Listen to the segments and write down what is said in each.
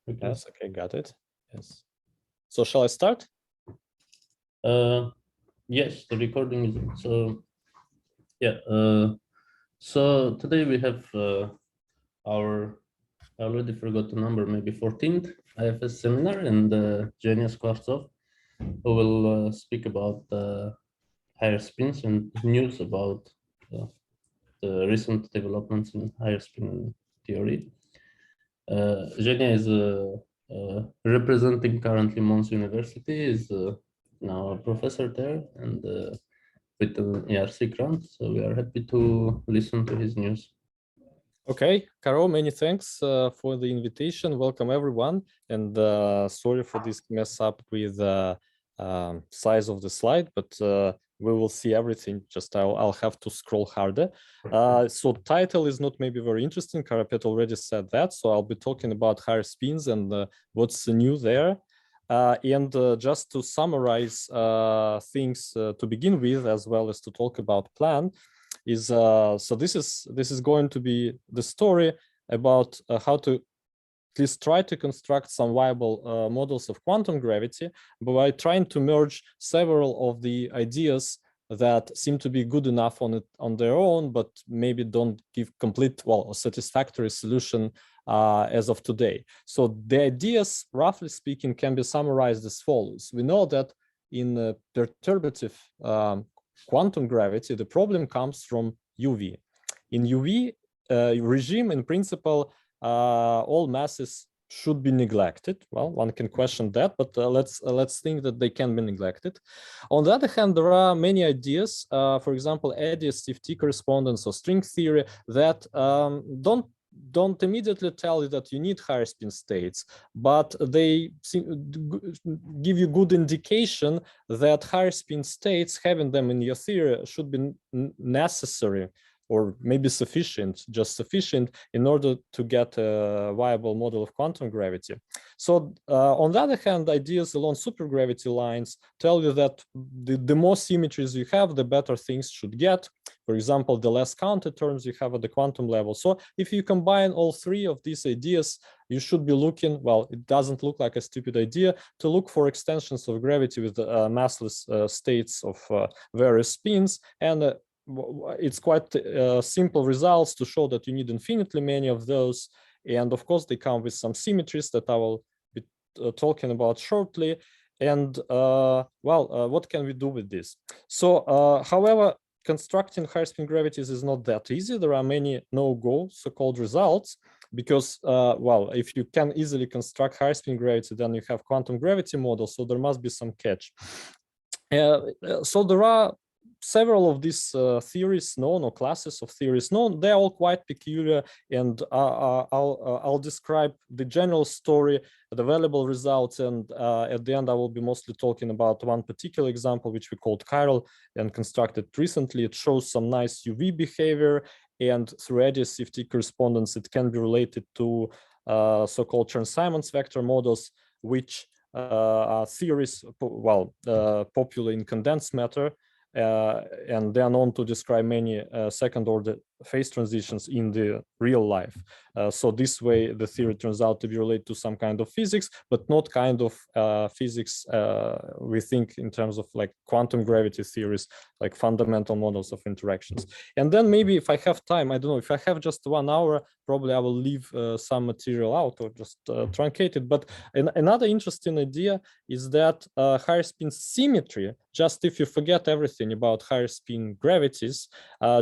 Yes, okay, got it. Yes. So shall I start? Yes, the recording is so. Yeah. So today we have our, I already forgot the number, maybe 14th IFS seminar, and Eugene Skvortsov, who will speak about higher spins and news about the recent developments in higher spin theory. Eugene is representing currently Mons University, is now a professor there, and with an ERC grant, so we are happy to listen to his news. Okay, Caro, many thanks for the invitation. Welcome everyone, and sorry for this mess up with size of the slide, but we will see everything. Just I'll have to scroll harder. So title is not maybe very interesting. Karapet already said that, so I'll be talking about higher spins and what's new there. And just to summarize things to begin with, as well as to talk about plan, is so this is going to be the story about how to at least try to construct some viable models of quantum gravity by trying to merge several of the ideas that seem to be good enough on their own, but maybe don't give complete, well, a satisfactory solution as of today. So the ideas, roughly speaking, can be summarized as follows. We know that in perturbative quantum gravity, the problem comes from UV. In UV regime, in principle, all masses should be neglected. Well, one can question that, but let's think that they can be neglected. On the other hand, there are many ideas, for example, ADS-CFT correspondence or string theory, that don't immediately tell you that you need higher spin states, but they give you good indication that higher spin states, having them in your theory, should be necessary or maybe sufficient, just sufficient in order to get a viable model of quantum gravity. So on the other hand, ideas along supergravity lines tell you that the more symmetries you have, the better things should get. For example, the less counter terms you have at the quantum level. So if you combine all three of these ideas, you should be looking, well, it doesn't look like a stupid idea to look for extensions of gravity with massless states of various spins. And it's quite simple results to show that you need infinitely many of those. And of course, they come with some symmetries that I will be talking about shortly. And what can we do with this? So, however, constructing higher spin gravities is not that easy. There are many no-go so-called results because, well, if you can easily construct higher spin gravity, then you have quantum gravity models. So there must be some catch. So there are several of these theories known, or classes of theories known. They're all quite peculiar, and I'll describe the general story, the available results, and at the end I will be mostly talking about one particular example which we called chiral and constructed recently. It shows some nice UV behavior, and through ADS-CFT correspondence it can be related to so-called Chern-Simons vector models, which are theories, well, popular in condensed matter, and they are known to describe many second-order phase transitions in the real life. So this way, the theory turns out to be related to some kind of physics, but not kind of physics we think in terms of like quantum gravity theories, like fundamental models of interactions. And then maybe if I have time, I don't know, if I have just 1 hour, probably I will leave some material out or just truncate it. But another interesting idea is that higher spin symmetry, just if you forget everything about higher spin gravities,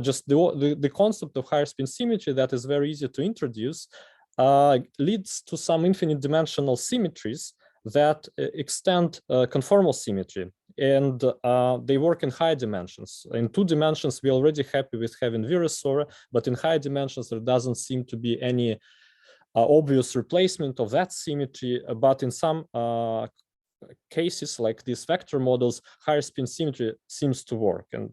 just the concept of higher spin symmetry that is very easy to introduce leads to some infinite dimensional symmetries that extend conformal symmetry, and they work in high dimensions. In 2 dimensions, we're already happy with having Virasora, but in high dimensions, there doesn't seem to be any obvious replacement of that symmetry, but in some cases like these vector models, higher spin symmetry seems to work. And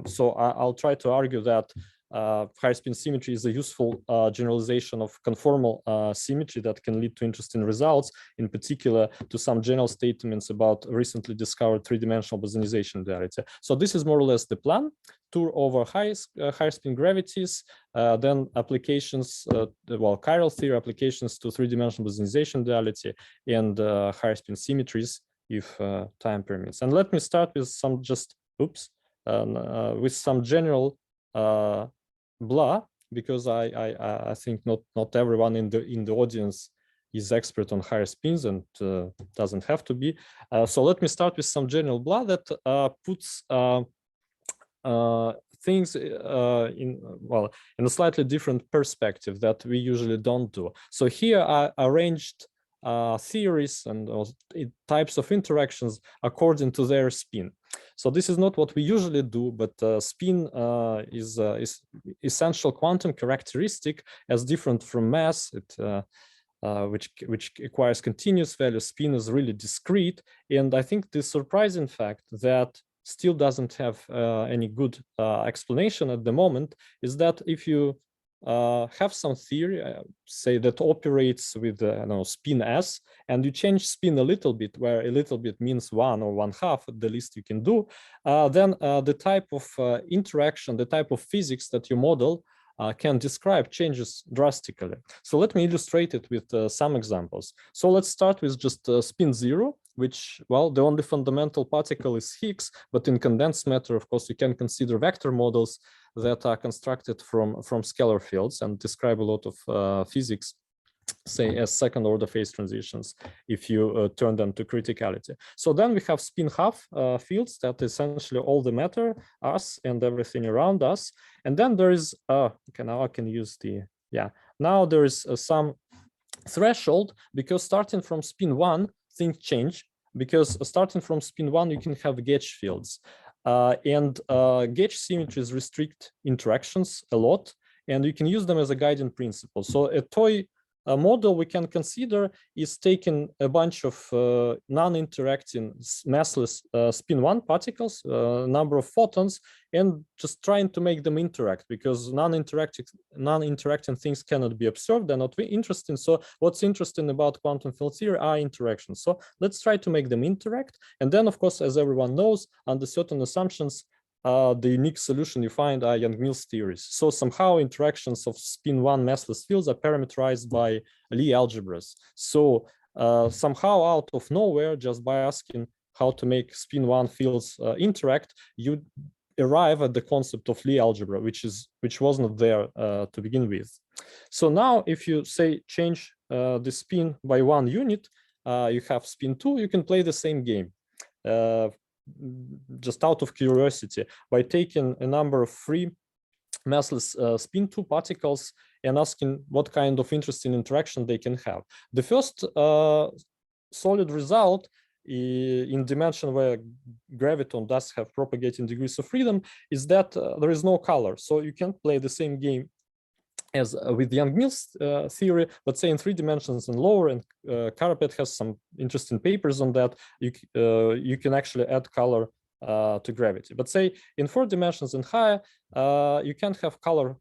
so I'll try to argue that higher spin symmetry is a useful generalization of conformal symmetry that can lead to interesting results, in particular to some general statements about recently discovered three-dimensional bosonization duality. So this is more or less the plan: tour over higher spin gravities, then applications, well, chiral theory applications to three-dimensional bosonization duality, and higher spin symmetries if time permits. And let me start with some with some general blah, because I think not everyone in the audience is expert on higher spins, and doesn't have to be. So let me start with some general blah that puts things in a slightly different perspective that we usually don't do. So here I arranged theories and types of interactions according to their spin. So this is not what we usually do, but spin is essential quantum characteristic as different from mass. Which acquires continuous value. Spin is really discrete, and I think the surprising fact that still doesn't have any good explanation at the moment is that if you have some theory, say, that operates with spin s, and you change spin a little bit, where a little bit means 1 or 1/2 at the least you can do, then the type of interaction, the type of physics that you model can describe changes drastically. So let me illustrate it with some examples. So let's start with just spin 0, which, well, the only fundamental particle is Higgs, but in condensed matter, of course, you can consider vector models that are constructed from scalar fields and describe a lot of physics, say, as second order phase transitions, if you turn them to criticality. So then we have spin half fields that essentially all the matter, us and everything around us. And then there is, okay, now I can use the, now there is some threshold, because starting from spin 1, things change, because starting from spin 1, you can have gauge fields. And gauge symmetries restrict interactions a lot, and you can use them as a guiding principle. So a toy model we can consider is taking a bunch of non-interacting massless spin 1 particles, number of photons, and just trying to make them interact, because non-interacting things cannot be observed, they're not interesting. So what's interesting about quantum field theory are interactions. So let's try to make them interact. And then, of course, as everyone knows, under certain assumptions, the unique solution you find are Yang-Mills theories. So somehow interactions of spin 1 massless fields are parameterized by Lie algebras. So somehow out of nowhere, just by asking how to make spin 1 fields interact, you arrive at the concept of Lie algebra, which was not there to begin with. So now if you say change the spin by 1 unit, you have spin 2, you can play the same game. Just out of curiosity, by taking a number of free massless spin 2 particles and asking what kind of interesting interaction they can have. The first solid result in dimension where graviton does have propagating degrees of freedom is that there is no color. So you can't play the same game as with Yang-Mills theory, but say in 3 dimensions and lower, and Karapet has some interesting papers on that, you can actually add color to gravity. But say in 4 dimensions and higher, you can't have color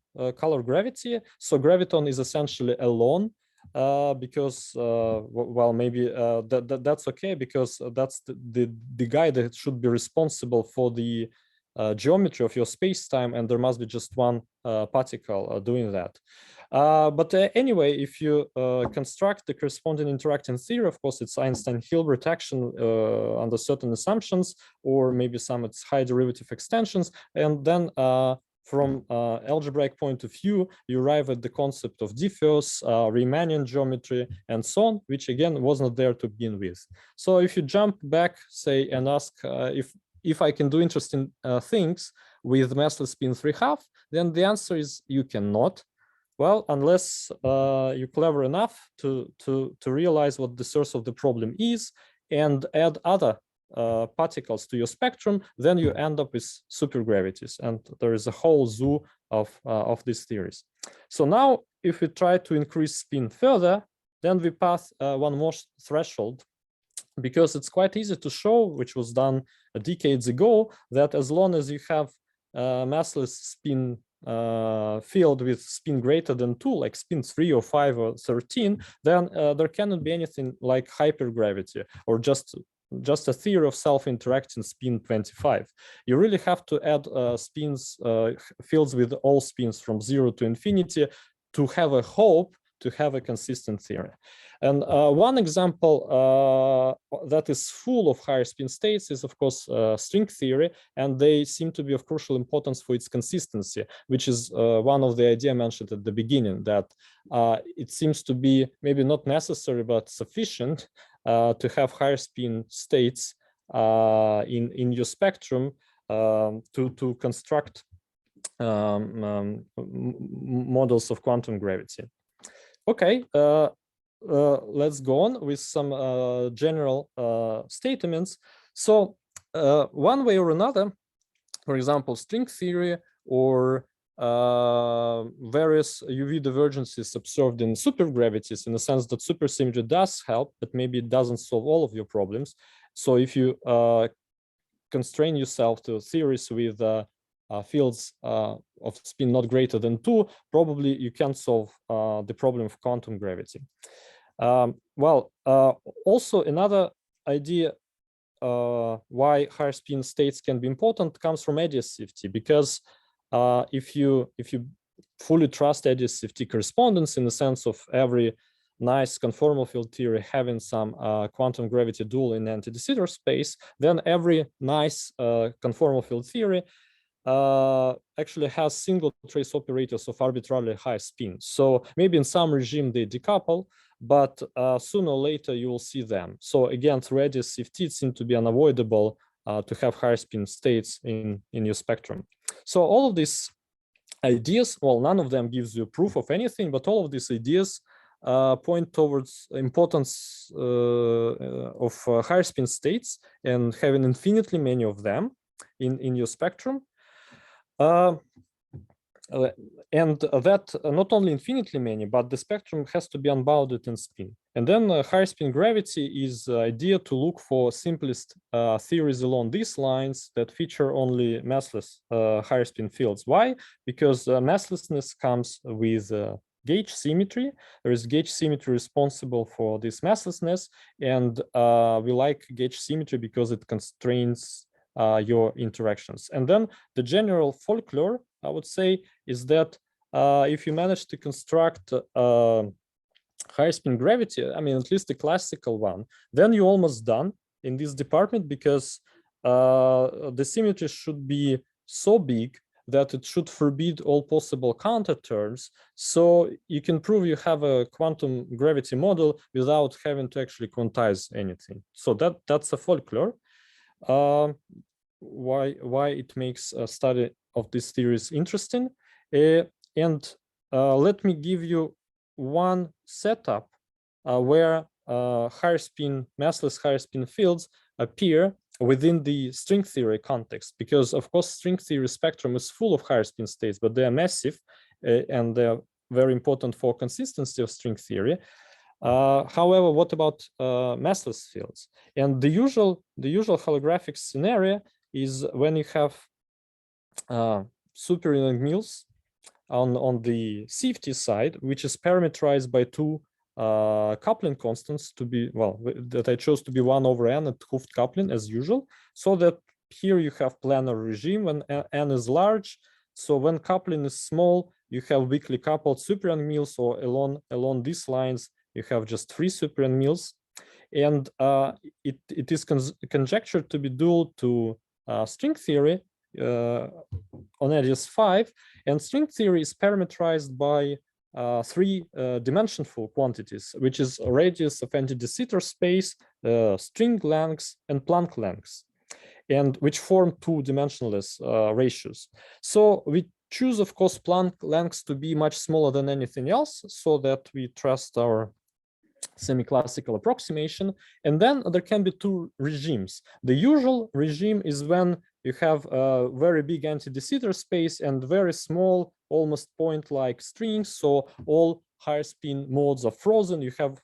gravity. So graviton is essentially alone, because well, maybe that's okay, because that's the guy that should be responsible for the geometry of your space-time, and there must be just one particle doing that. But anyway, if you construct the corresponding interacting theory, of course, it's Einstein-Hilbert action under certain assumptions, or maybe some it's high derivative extensions, and then from algebraic point of view, you arrive at the concept of diffeos, Riemannian geometry, and so on, which again was not there to begin with. So if you jump back, say, and ask if I can do interesting things with massless spin 3/2, then the answer is you cannot. Well, unless you're clever enough to realize what the source of the problem is and add other particles to your spectrum, then you end up with supergravities, and there is a whole zoo of these theories. So now, if we try to increase spin further, then we pass one more threshold, because it's quite easy to show, which was done decades ago, that as long as you have massless spin field with spin greater than 2, like spin 3 or 5 or 13, then there cannot be anything like hypergravity or just a theory of self-interacting spin 25. You really have to add fields with all spins from 0 to infinity to have a hope to have a consistent theory. And one example that is full of higher spin states is, of course, string theory, and they seem to be of crucial importance for its consistency, which is one of the ideas mentioned at the beginning, that it seems to be maybe not necessary, but sufficient to have higher spin states in your spectrum to construct models of quantum gravity. Okay, let's go on with some general statements. So one way or another, for example, string theory or various UV divergences observed in supergravities, in the sense that supersymmetry does help, but maybe it doesn't solve all of your problems. So if you constrain yourself to theories with fields of spin not greater than 2, probably you can solve the problem of quantum gravity. Also another idea why higher spin states can be important comes from additivity, because if you fully trust additivity correspondence, in the sense of every nice conformal field theory having some quantum gravity dual in anti-de Sitter space, then every nice conformal field theory actually has single trace operators of arbitrarily high spin. So maybe in some regime they decouple, but sooner or later you will see them. So again, through additivity, it seems to be unavoidable to have higher spin states in your spectrum. So all of these ideas, well, none of them gives you proof of anything, but all of these ideas point towards importance of higher spin states and having infinitely many of them in your spectrum. And that not only infinitely many, but the spectrum has to be unbounded in spin. And then higher spin gravity is the idea to look for simplest theories along these lines that feature only massless higher spin fields. Why? Because masslessness comes with gauge symmetry. There is gauge symmetry responsible for this masslessness, and we like gauge symmetry because it constrains your interactions. And then the general folklore, I would say, is that if you manage to construct higher spin gravity, I mean, at least the classical one, then you're almost done in this department, because the symmetry should be so big that it should forbid all possible counter terms. So you can prove you have a quantum gravity model without having to actually quantize anything. So that's a folklore. Why it makes a study of these theories interesting. And let me give you one setup where massless higher spin fields appear within the string theory context, because of course string theory spectrum is full of higher spin states, but they are massive and they're very important for consistency of string theory. However, what about massless fields? And the usual holographic scenario is when you have super-Young Mills on the CFT side, which is parameterized by two coupling constants to be, well, that I chose to be 1 over n at 't Hooft coupling as usual, so that here you have planar regime when n is large. So when coupling is small, you have weakly coupled super-Young Mills, or along these lines, you have just 3 super-Young Mills. And it is conjectured to be dual to string theory on edges 5, and string theory is parameterized by 3 dimensionful quantities, which is radius of anti-de Sitter space, string lengths, and Planck lengths, and which form 2-dimensionless ratios. So we choose, of course, Planck lengths to be much smaller than anything else, so that we trust our semi-classical approximation. And then there can be 2 regimes. The usual regime is when you have a very big anti-de Sitter space and very small, almost point-like strings. So all higher spin modes are frozen. You have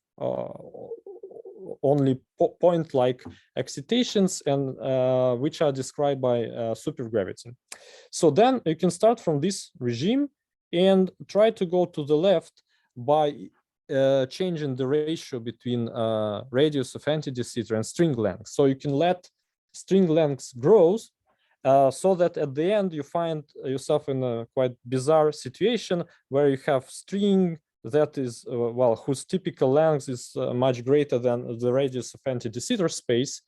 only point-like excitations, and which are described by supergravity. So then you can start from this regime and try to go to the left by changing the ratio between radius of de Sitter and string length. So you can let string length grows so that at the end you find yourself in a quite bizarre situation where you have string that is, well, whose typical length is much greater than the radius of de Sitter space.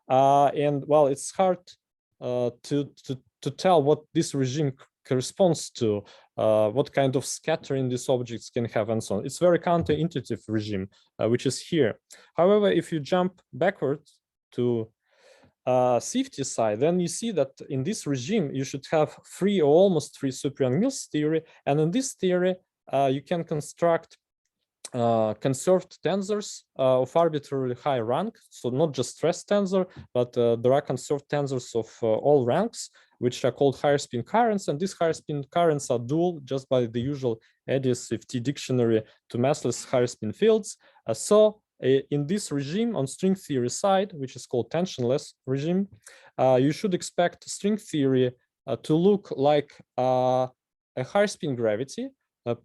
And well, it's hard to tell what this regime corresponds to, what kind of scattering these objects can have, and so on. It's very counterintuitive regime, which is here. However, if you jump backwards to safety side, then you see that in this regime, you should have free or almost free Cyprian-Mills theory. And in this theory, you can construct conserved tensors of arbitrarily high rank. So not just stress tensor, but there are conserved tensors of all ranks, which are called higher spin currents. And these higher spin currents are dual just by the usual ADS-FT dictionary to massless higher spin fields. So in this regime on string theory side, which is called tensionless regime, you should expect string theory to look like a higher spin gravity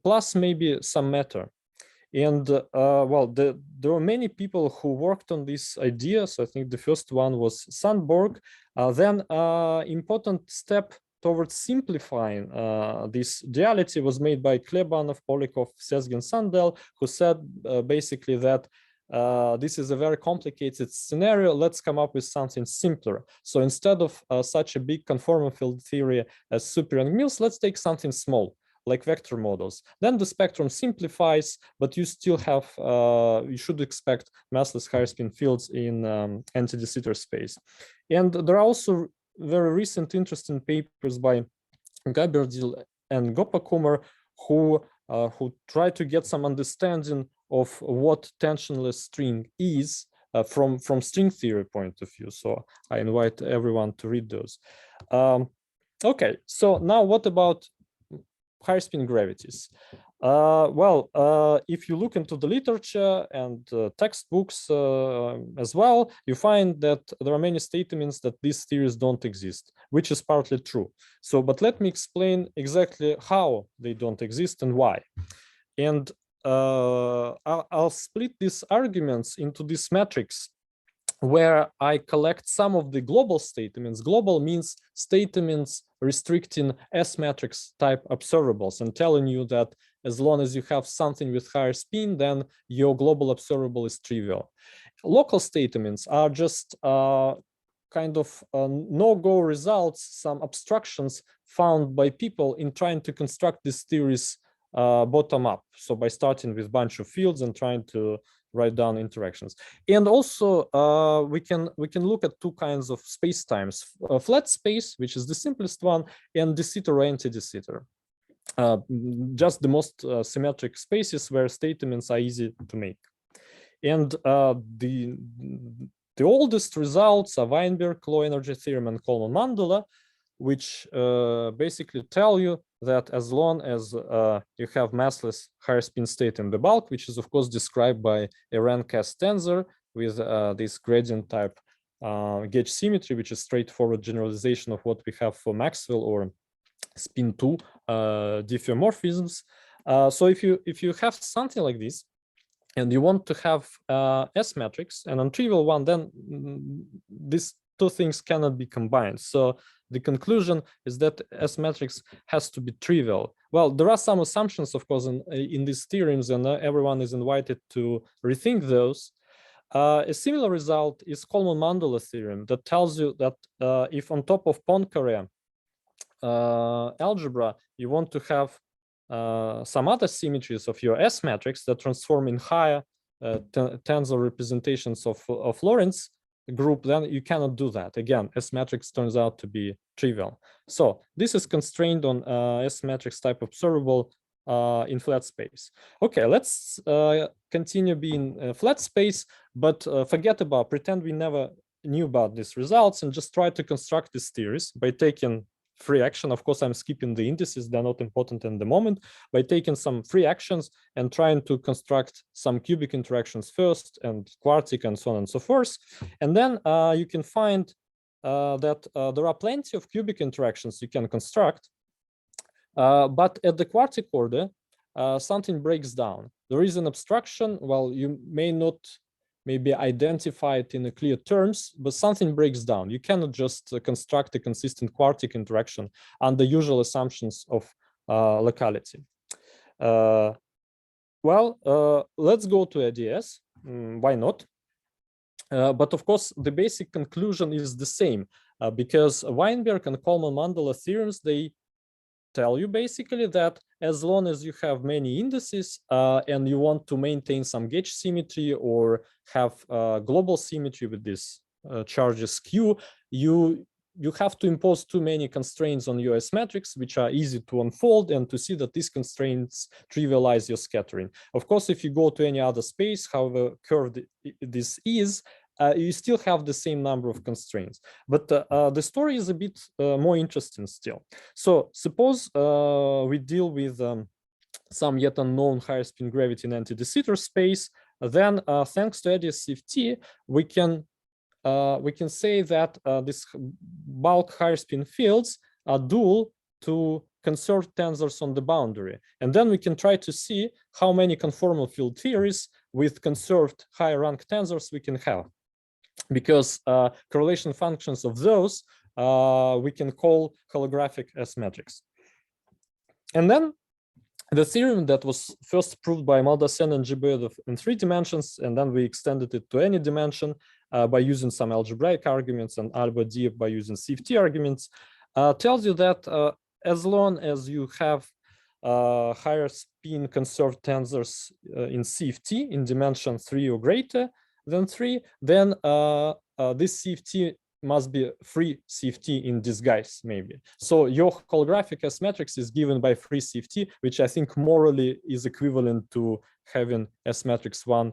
plus maybe some matter. And well, there were many people who worked on this idea. So I think the first one was Sandborg. Then important step towards simplifying this duality was made by Klebanov, Polikov, Sezgin, Sandel, who said basically that this is a very complicated scenario. Let's come up with something simpler. So instead of such a big conformal field theory as Cyprian-Mills, let's take something small, like vector models. Then the spectrum simplifies, but you still have, you should expect massless higher spin fields in de Sitter space. And there are also very recent interesting papers by Gaberdil and Gopakumar who try to get some understanding of what tensionless string is from string theory point of view. So I invite everyone to read those. Okay, so now what about higher spin gravities? Well, if you look into the literature and textbooks as well, you find that there are many statements that these theories don't exist, which is partly true. So, but let me explain exactly how they don't exist and why. And I'll split these arguments into this matrix where I collect some of the global statements. Global means statements restricting S matrix type observables and telling you that as long as you have something with higher spin, then your global observable is trivial. Local statements are just kind of no-go results, some abstractions found by people in trying to construct these theories bottom up. So by starting with a bunch of fields and trying to write down interactions. And also we can look at two kinds of space times: flat space, which is the simplest one, and de Sitter or anti-de Sitter. Just the most symmetric spaces where statements are easy to make. And the oldest results are Weinberg low energy theorem and Coleman mandala, which basically tell you that as long as you have massless higher spin state in the bulk, which is of course described by a rank S tensor with this gradient type gauge symmetry, which is straightforward generalization of what we have for Maxwell or spin 2 diffeomorphisms. So if you have something like this and you want to have S matrix, an untrivial one, then these two things cannot be combined. So the conclusion is that S matrix has to be trivial. Well, there are some assumptions, of course, in these theorems, and everyone is invited to rethink those. A similar result is Coleman mandala theorem that tells you that if on top of Poincare algebra, you want to have some other symmetries of your S matrix that transform in higher tensor representations of Lorentz group, then you cannot do that. Again, S matrix turns out to be trivial. So this is constrained on S matrix type observable in flat space. Okay, let's continue being flat space, but pretend we never knew about these results and just try to construct these theories by taking free action. Of course, I'm skipping the indices, they're not important in the moment, by taking some free actions and trying to construct some cubic interactions first and quartic and so on and so forth. And then you can find that there are plenty of cubic interactions you can construct, but at the quartic order, something breaks down. There is an abstraction. Well, you may not maybe identify it in a clear terms, but something breaks down. You cannot just construct a consistent quartic interaction under usual assumptions of locality. Let's go to ADS. Why not? But of course, the basic conclusion is the same, because Weinberg and Coleman-Mandela theorems, they tell you basically that as long as you have many indices and you want to maintain some gauge symmetry or have global symmetry with this charges Q, you have to impose too many constraints on your S matrix, which are easy to unfold and to see that these constraints trivialize your scattering. Of course, if you go to any other space, however curved this is, you still have the same number of constraints. But the story is a bit more interesting still. So suppose we deal with some yet unknown higher spin gravity in anti-de Sitter space, then thanks to ADS-CFT, we can say that these bulk higher spin fields are dual to conserved tensors on the boundary. And then we can try to see how many conformal field theories with conserved high rank tensors we can have. Because correlation functions of those we can call holographic S matrix. And then the theorem that was first proved by Maldacen and Lebedev in 3 dimensions, and then we extended it to any dimension by using some algebraic arguments and Alba-Diev by using CFT arguments, tells you that as long as you have higher spin conserved tensors in CFT in dimension 3 or greater than 3, then this CFT must be free CFT in disguise, maybe. So your holographic S matrix is given by free CFT, which I think morally is equivalent to having S matrix 1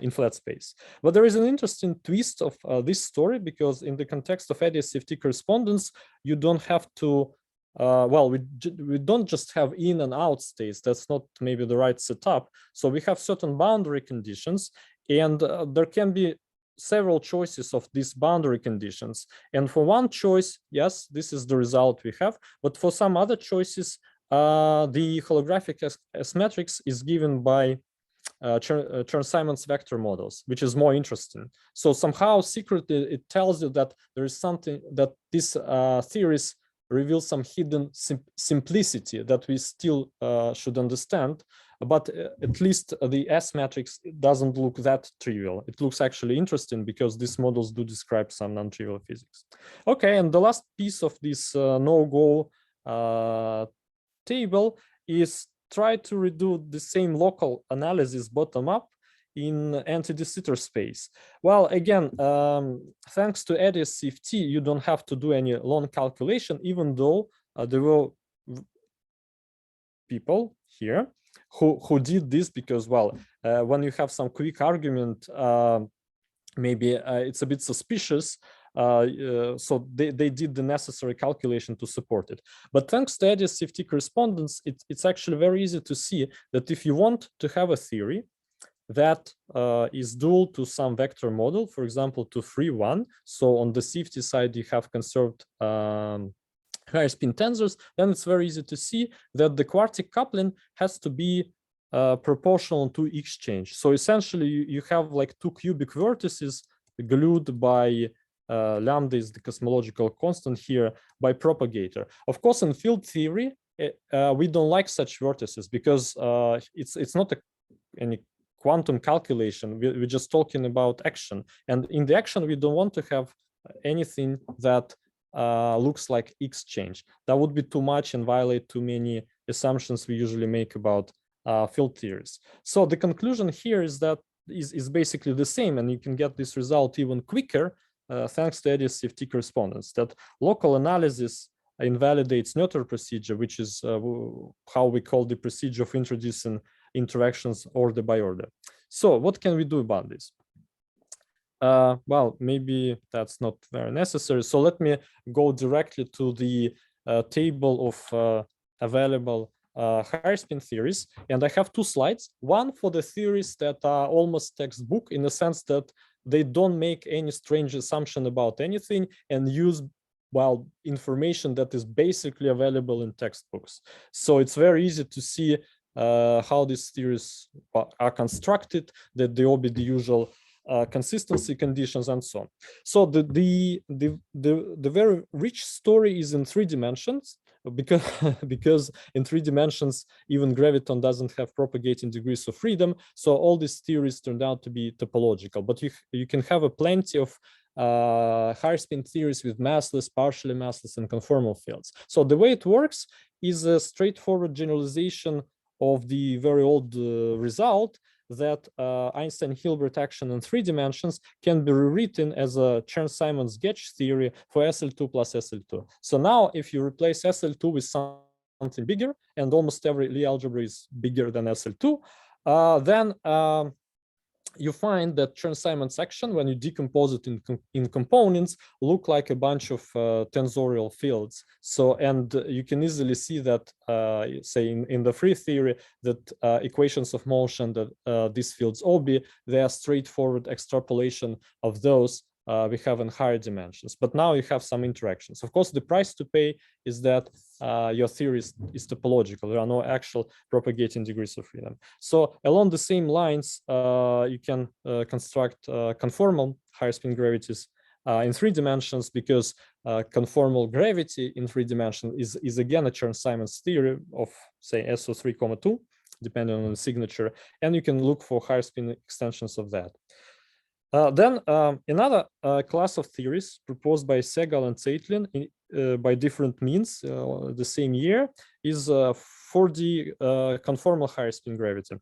in flat space. But there is an interesting twist of this story, because in the context of ADS-CFT correspondence, you don't have to, we don't just have in and out states. That's not maybe the right setup. So we have certain boundary conditions, and there can be several choices of these boundary conditions. And for one choice, yes, this is the result we have. But for some other choices, the holographic S matrix is given by Chern-Simons vector models, which is more interesting. So somehow secretly it tells you that there is something, that these theories reveal some hidden simplicity that we still should understand. But at least the S matrix doesn't look that trivial. It looks actually interesting because these models do describe some non-trivial physics. Okay, and the last piece of this no-go table is try to redo the same local analysis bottom-up in anti-de Sitter space. Well, again, thanks to ADS-CFT, you don't have to do any long calculation, even though there were people here who did this, because, well, when you have some quick argument, maybe it's a bit suspicious. So they did the necessary calculation to support it. But thanks to ADS-CFT correspondence, it's actually very easy to see that if you want to have a theory that is dual to some vector model, for example, to free one, so on the CFT side you have conserved higher spin tensors, then it's very easy to see that the quartic coupling has to be proportional to exchange. So essentially you have like 2 cubic vertices glued by lambda is the cosmological constant here by propagator. Of course, in field theory, we don't like such vertices because it's not any quantum calculation. We're just talking about action. And in the action, we don't want to have anything that looks like exchange. That would be too much and violate too many assumptions we usually make about field theories. So the conclusion here is that is basically the same, and you can get this result even quicker thanks to ADS-CFT correspondence, that local analysis invalidates Noether procedure, which is how we call the procedure of introducing interactions order by order. So what can we do about this? Well, maybe that's not very necessary. So let me go directly to the table of available higher spin theories. And I have two slides. One for the theories that are almost textbook in the sense that they don't make any strange assumption about anything and use, well, information that is basically available in textbooks. So it's very easy to see how these theories are constructed, that they obey the usual consistency conditions and so on. So the very rich story is in 3 dimensions, because because in 3 dimensions even graviton doesn't have propagating degrees of freedom. So all these theories turned out to be topological, but you can have a plenty of higher spin theories with massless, partially massless, and conformal fields. So the way it works is a straightforward generalization of the very old result that Einstein-Hilbert action in 3 dimensions can be rewritten as a Chern-Simons Getch theory for SL2 plus SL2. So now if you replace SL2 with something bigger, and almost every Lie algebra is bigger than SL2, then you find that Chern-Simons action, when you decompose it in components, look like a bunch of tensorial fields. So, and you can easily see that, say in the free theory, that equations of motion that these fields obey, they are straightforward extrapolation of those we have in higher dimensions. But now you have some interactions. Of course, the price to pay is that your theory is topological. There are no actual propagating degrees of freedom. So along the same lines, you can construct conformal higher spin gravities in 3 dimensions, because conformal gravity in 3 dimensions is again a Chern-Simons theory of, say, SO3, 2, depending on the signature. And you can look for higher spin extensions of that. Then another class of theories proposed by Segal and Zeitlin by different means the same year is 4D conformal higher spin gravity.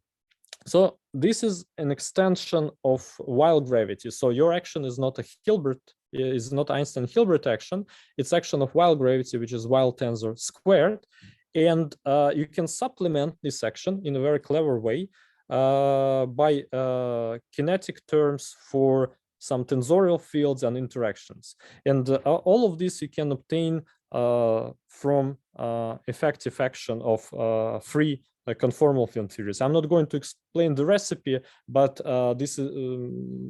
So this is an extension of Weyl gravity. So your action is not a Hilbert, is not Einstein-Hilbert action. It's action of Weyl gravity, which is Weyl tensor squared. And you can supplement this action in a very clever way by kinetic terms for some tensorial fields and interactions. And all of this you can obtain from effective action of free conformal field theories. I'm not going to explain the recipe, but this is,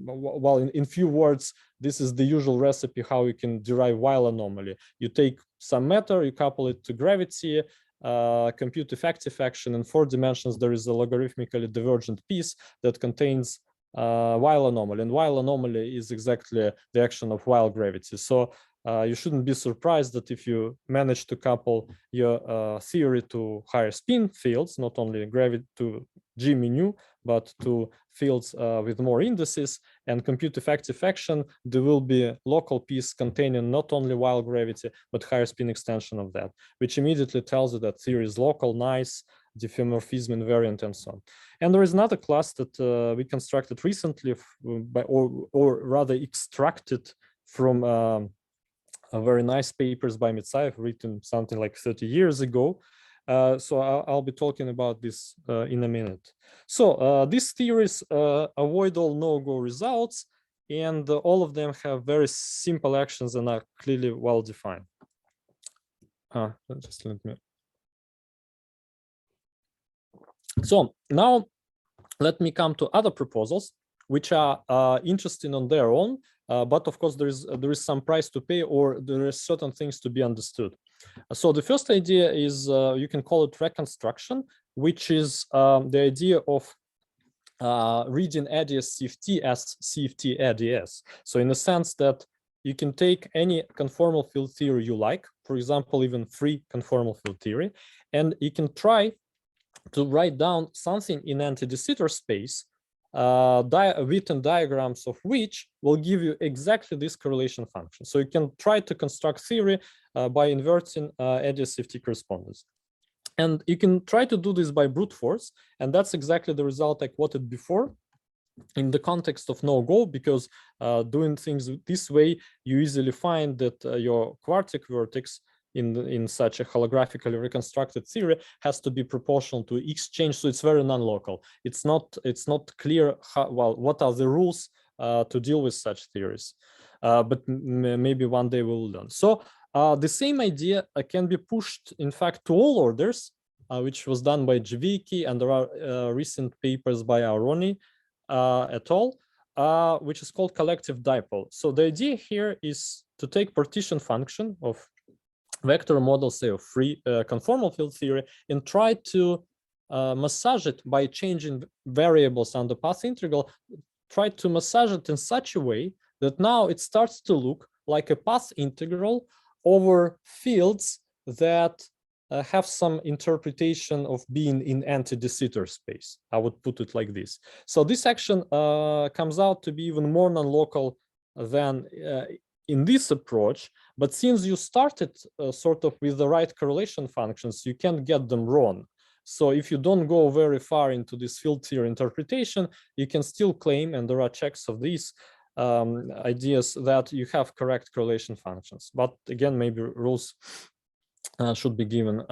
well, in few words, this is the usual recipe how you can derive Weyl anomaly. You take some matter, you couple it to gravity, compute effective action in 4 dimensions. There is a logarithmically divergent piece that contains Weyl anomaly, and Weyl anomaly is exactly the action of Weyl gravity. So you shouldn't be surprised that if you manage to couple your theory to higher spin fields, not only gravity to G mu, but to fields with more indices, and compute effective action, there will be a local piece containing not only Weyl gravity, but higher spin extension of that, which immediately tells you that theory is local, nice, diffeomorphism invariant, and so on. And there is another class that we constructed recently, or rather extracted from very nice papers by Mitsayev, written something like 30 years ago. So I'll be talking about this in a minute. So these theories avoid all no-go results, and all of them have very simple actions and are clearly well-defined. Just let me. So now let me come to other proposals, which are interesting on their own, but of course there is some price to pay, or there are certain things to be understood. So the first idea is you can call it reconstruction, which is the idea of reading ADS CFT as CFT ADS. So in the sense that you can take any conformal field theory you like, for example, even free conformal field theory, and you can try to write down something in anti-de Sitter space, written diagrams of which will give you exactly this correlation function. So you can try to construct theory by inverting ADS-CFT correspondence. And you can try to do this by brute force, and that's exactly the result I quoted before in the context of no-go, because doing things this way, you easily find that your quartic vertex in such a holographically reconstructed theory has to be proportional to exchange, so it's very non-local. It's not clear how, well, what are the rules to deal with such theories. But maybe one day we will learn. So the same idea can be pushed, in fact, to all orders, which was done by Javicki, and there are recent papers by Aroni et al., which is called collective dipole. So the idea here is to take partition function of vector model, say, of free conformal field theory, and try to massage it by changing variables on the path integral, try to massage it in such a way that now it starts to look like a path integral over fields that have some interpretation of being in anti-de Sitter space. I would put it like this. So this action comes out to be even more non-local than in this approach, but since you started sort of with the right correlation functions, you can't get them wrong. So if you don't go very far into this field theory interpretation, you can still claim, and there are checks of these ideas, that you have correct correlation functions. But again, maybe rules should be given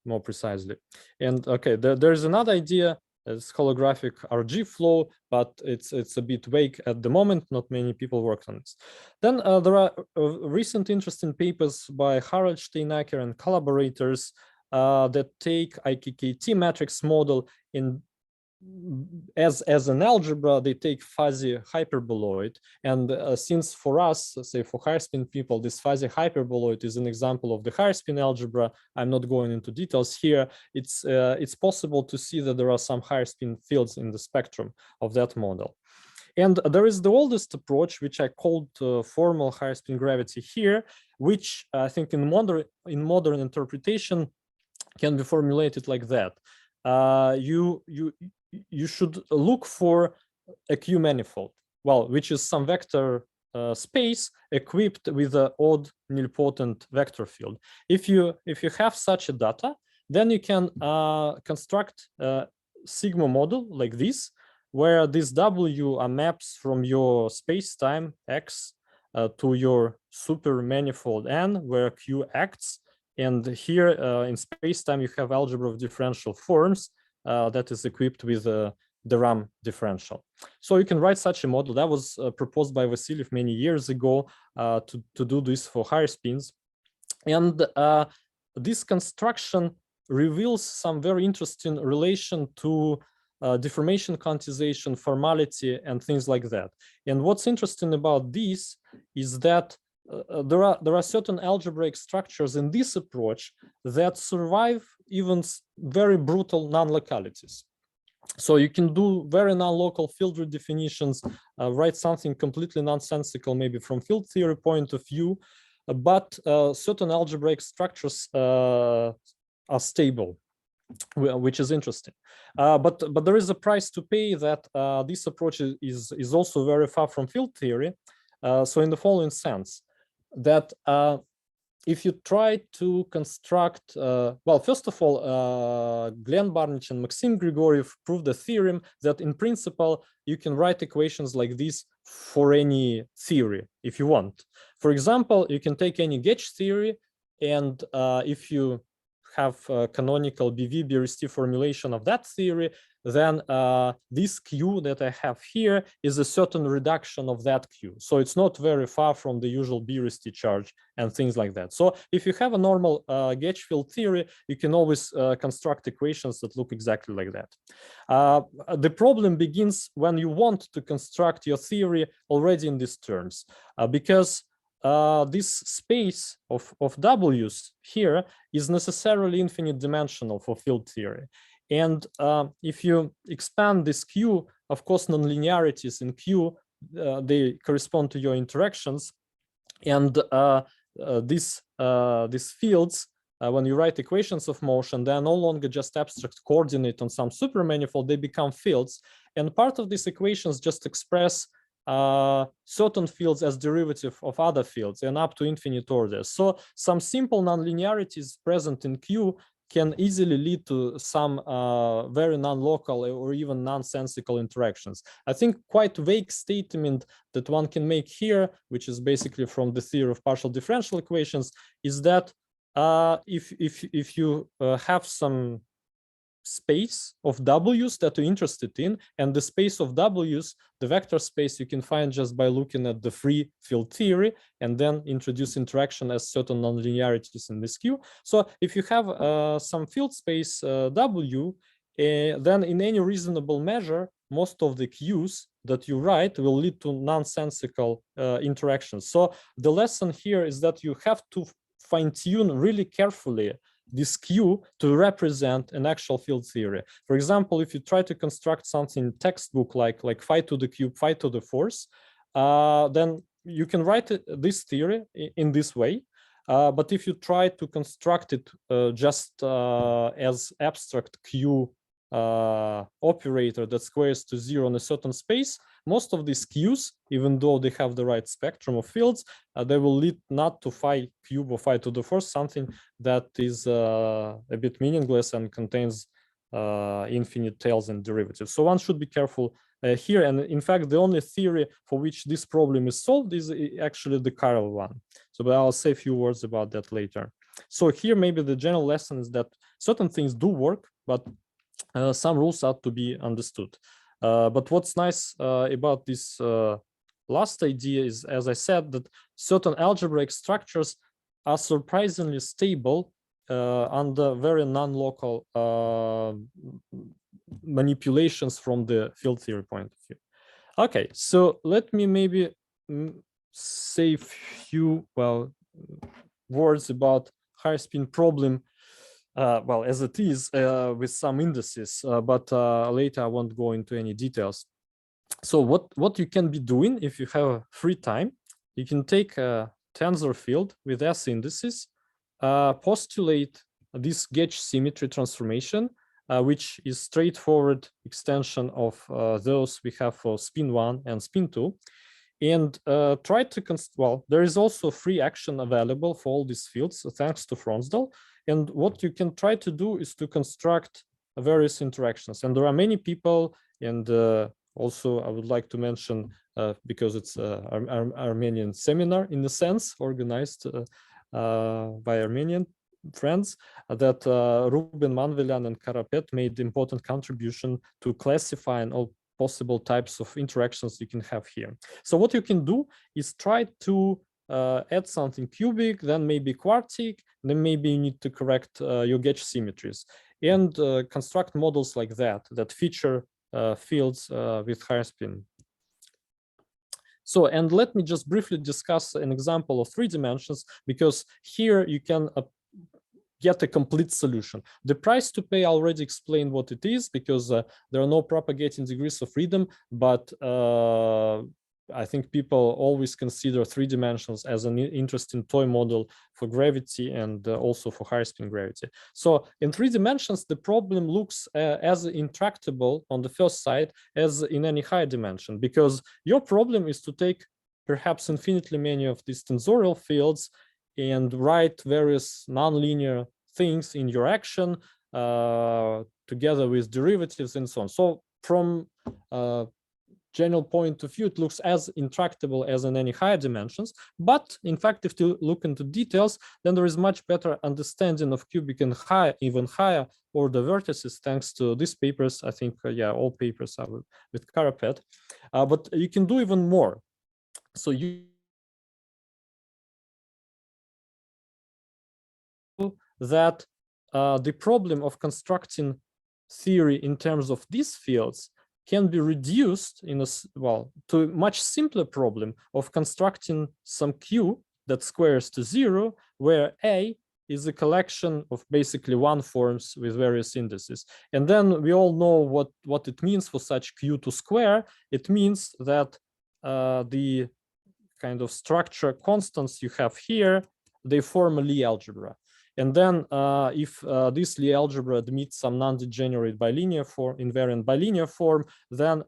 more precisely. And okay, there's another idea. It's holographic RG flow, but it's a bit vague at the moment. Not many people worked on this. Then there are recent interesting papers by Harald Steinacker and collaborators that take IKKT matrix model in as an algebra. They take fuzzy hyperboloid, and since for us, say for higher spin people, this fuzzy hyperboloid is an example of the higher spin algebra. I'm not going into details here. It's possible to see that there are some higher spin fields in the spectrum of that model. And there is the oldest approach, which I called formal higher spin gravity here, which I think in modern interpretation can be formulated like that. You should look for a Q manifold, well, which is some vector space equipped with an odd nilpotent vector field. If you have such a data, then you can construct a sigma model like this, where this W are maps from your space-time X to your super manifold N, where Q acts. And here in space-time, you have algebra of differential forms that is equipped with the RAM differential. So you can write such a model. That was proposed by Vasilyev many years ago to do this for higher spins. And this construction reveals some very interesting relation to deformation quantization, formality, and things like that. And what's interesting about this is that there are certain algebraic structures in this approach that survive even very brutal non-localities. So you can do very non-local field redefinitions, write something completely nonsensical, maybe from field theory point of view, but certain algebraic structures are stable, which is interesting. But there is a price to pay that this approach is also very far from field theory. So in the following sense, that if you try to construct, well, first of all, Glenn Barnich and Maxim Grigoriev proved the theorem that in principle, you can write equations like this for any theory if you want. For example, you can take any gauge theory, and if you have a canonical BV-BRST formulation of that theory, then this Q that I have here is a certain reduction of that Q. So it's not very far from the usual BRST charge and things like that. So if you have a normal gauge field theory, you can always construct equations that look exactly like that. The problem begins when you want to construct your theory already in these terms, because this space of W's here is necessarily infinite dimensional for field theory. And if you expand this Q, of course, nonlinearities in Q, they correspond to your interactions. And these fields, when you write equations of motion, they are no longer just abstract coordinate on some supermanifold, they become fields. And part of these equations just express certain fields as derivative of other fields and up to infinite orders. So some simple nonlinearities present in Q can easily lead to some very non-local or even nonsensical interactions. I think quite vague statement that one can make here, which is basically from the theory of partial differential equations, is that if you have some space of W's that you're interested in, and the space of W's, the vector space, you can find just by looking at the free field theory and then introduce interaction as certain nonlinearities in this Q. So if you have some field space W, then in any reasonable measure, most of the Q's that you write will lead to nonsensical interactions. So the lesson here is that you have to fine-tune really carefully this Q to represent an actual field theory. For example, if you try to construct something textbook like phi to the cube, phi to the fourth, then you can write this theory in this way. But if you try to construct it just as abstract Q operator that squares to 0 in a certain space, most of these Q's, even though they have the right spectrum of fields, they will lead not to phi cube or phi to the fourth, something that is a bit meaningless and contains infinite tails and derivatives. So one should be careful here. And in fact, the only theory for which this problem is solved is actually the chiral one. So but I'll say a few words about that later. So here, maybe the general lesson is that certain things do work, but some rules are to be understood. But what's nice about this last idea is, as I said, that certain algebraic structures are surprisingly stable under very non-local manipulations from the field theory point of view. Okay, so let me maybe say a few words about higher spin problem. Well, as it is with some indices, but later I won't go into any details. So what you can be doing if you have free time, you can take a tensor field with S indices, postulate this gauge symmetry transformation, which is straightforward extension of those we have for spin 1 and spin 2. And try to, there is also free action available for all these fields, thanks to Fronsdal. And what you can try to do is to construct various interactions. And there are many people, and also I would like to mention, because it's an Armenian seminar in a sense, organized by Armenian friends, that Ruben Manvelian and Karapet made important contribution to classifying all possible types of interactions you can have here. So what you can do is try to add something cubic, then maybe quartic, then maybe you need to correct your gauge symmetries, and construct models like that feature fields with higher spin. So, and let me just briefly discuss an example of 3 dimensions, because here you can get a complete solution. The price to pay, I already explained what it is, because there are no propagating degrees of freedom, but I think people always consider 3 dimensions as an interesting toy model for gravity and also for higher spin gravity. So in 3 dimensions, the problem looks as intractable on the first side as in any higher dimension, because your problem is to take perhaps infinitely many of these tensorial fields and write various nonlinear things in your action together with derivatives and so on. So from general point of view, it looks as intractable as in any higher dimensions. But in fact, if you look into details, then there is much better understanding of cubic and higher, even higher order vertices, thanks to these papers. I think, all papers are with Karapet. But you can do even more. So you that the problem of constructing theory in terms of these fields can be reduced in to a much simpler problem of constructing some Q that squares to 0, where A is a collection of basically 1 forms with various indices. And then we all know what it means for such Q to square. It means that the kind of structure constants you have here, they form a Lie algebra. And then if this Lie algebra admits some non-degenerate bilinear form, invariant bilinear form, then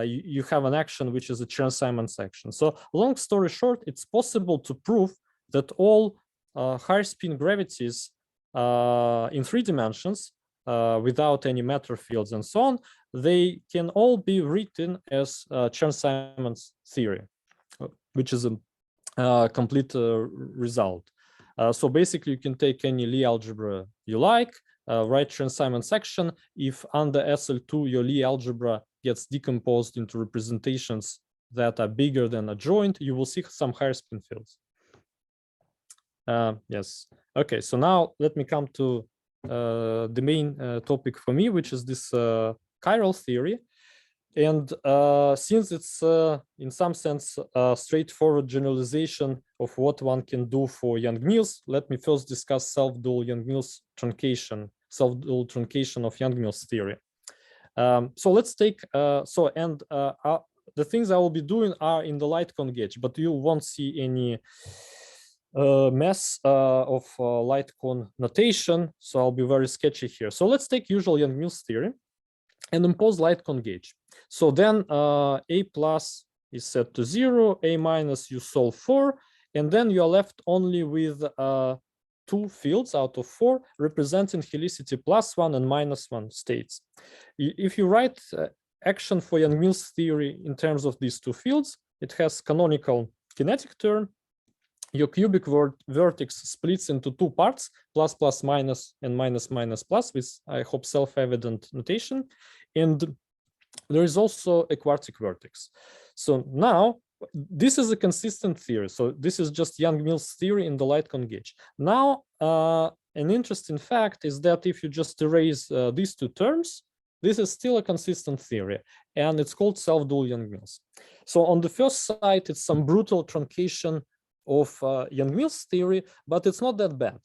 you have an action which is a Chern-Simons action. So long story short, it's possible to prove that all higher spin gravities in 3 dimensions without any matter fields and so on, they can all be written as Chern-Simons theory, which is a complete result. So basically, you can take any Lie algebra you like, write Chern-Simons action, if under SL2 your Lie algebra gets decomposed into representations that are bigger than adjoint, you will see some higher spin fields. Yes. Okay, so now let me come to the main topic for me, which is this chiral theory. And since it's in some sense a straightforward generalization of what one can do for Young-Mills, let me first discuss self-dual Young-Mills truncation, self-dual truncation of Young-Mills theory. So let's take, the things I will be doing are in the light cone gauge, but you won't see any mess of light cone notation. So I'll be very sketchy here. So let's take usual Young-Mills theory and impose light cone gauge. So then A plus is set to 0, A minus you solve for, and then you are left only with 2 fields out of 4 representing helicity +1 and -1 states. If you write action for Young-Mills theory in terms of these 2 fields, it has canonical kinetic term. Your cubic vertex splits into 2 parts, plus, plus, minus, and minus, minus, plus, with, I hope, self-evident notation. And there is also a quartic vertex. So now, this is a consistent theory. So this is just Young-Mills theory in the light cone gauge. Now, an interesting fact is that if you just erase these 2 terms, this is still a consistent theory, and it's called self-dual Young-Mills. So on the first side, it's some brutal truncation of Young-Mills theory, but it's not that bad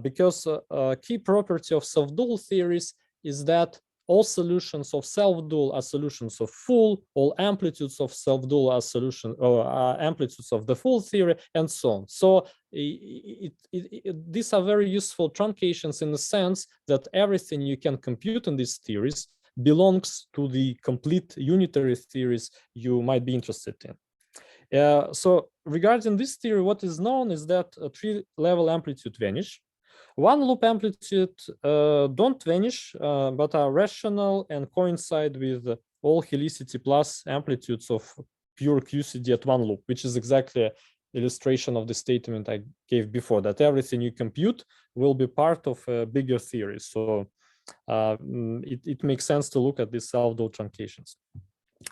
because a key property of self-dual theories is that all solutions of self-dual are solutions of full, all amplitudes of self-dual are solutions or amplitudes of the full theory, and so on. So these are very useful truncations in the sense that everything you can compute in these theories belongs to the complete unitary theories you might be interested in. So regarding this theory, what is known is that 3-level amplitude vanish. 1-loop amplitude don't vanish, but are rational and coincide with all helicity plus amplitudes of pure QCD at 1 loop, which is exactly an illustration of the statement I gave before, that everything you compute will be part of a bigger theory. So it makes sense to look at these self-dual truncations.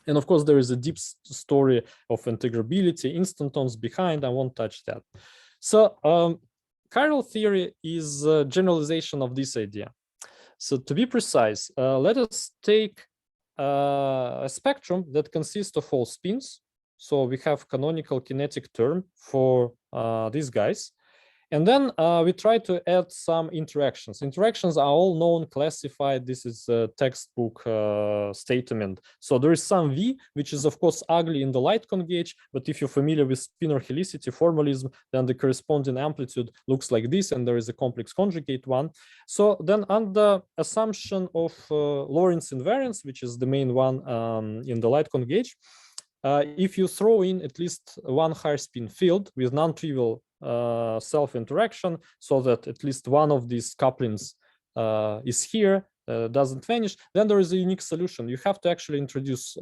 And of course, there is a deep story of integrability, instantons behind. I won't touch that. So chiral theory is a generalization of this idea. So to be precise, let us take a spectrum that consists of all spins. So we have canonical kinetic term for these guys. And then we try to add some interactions. Interactions are all known, classified. This is a textbook statement. So there is some V, which is, of course, ugly in the light cone gauge. But if you're familiar with spin or helicity formalism, then the corresponding amplitude looks like this. And there is a complex conjugate one. So then under assumption of Lorentz invariance, which is the main one in the light cone gauge, if you throw in at least one higher spin field with non-trivial self-interaction, so that at least one of these couplings is here, doesn't vanish, then there is a unique solution. You have to actually introduce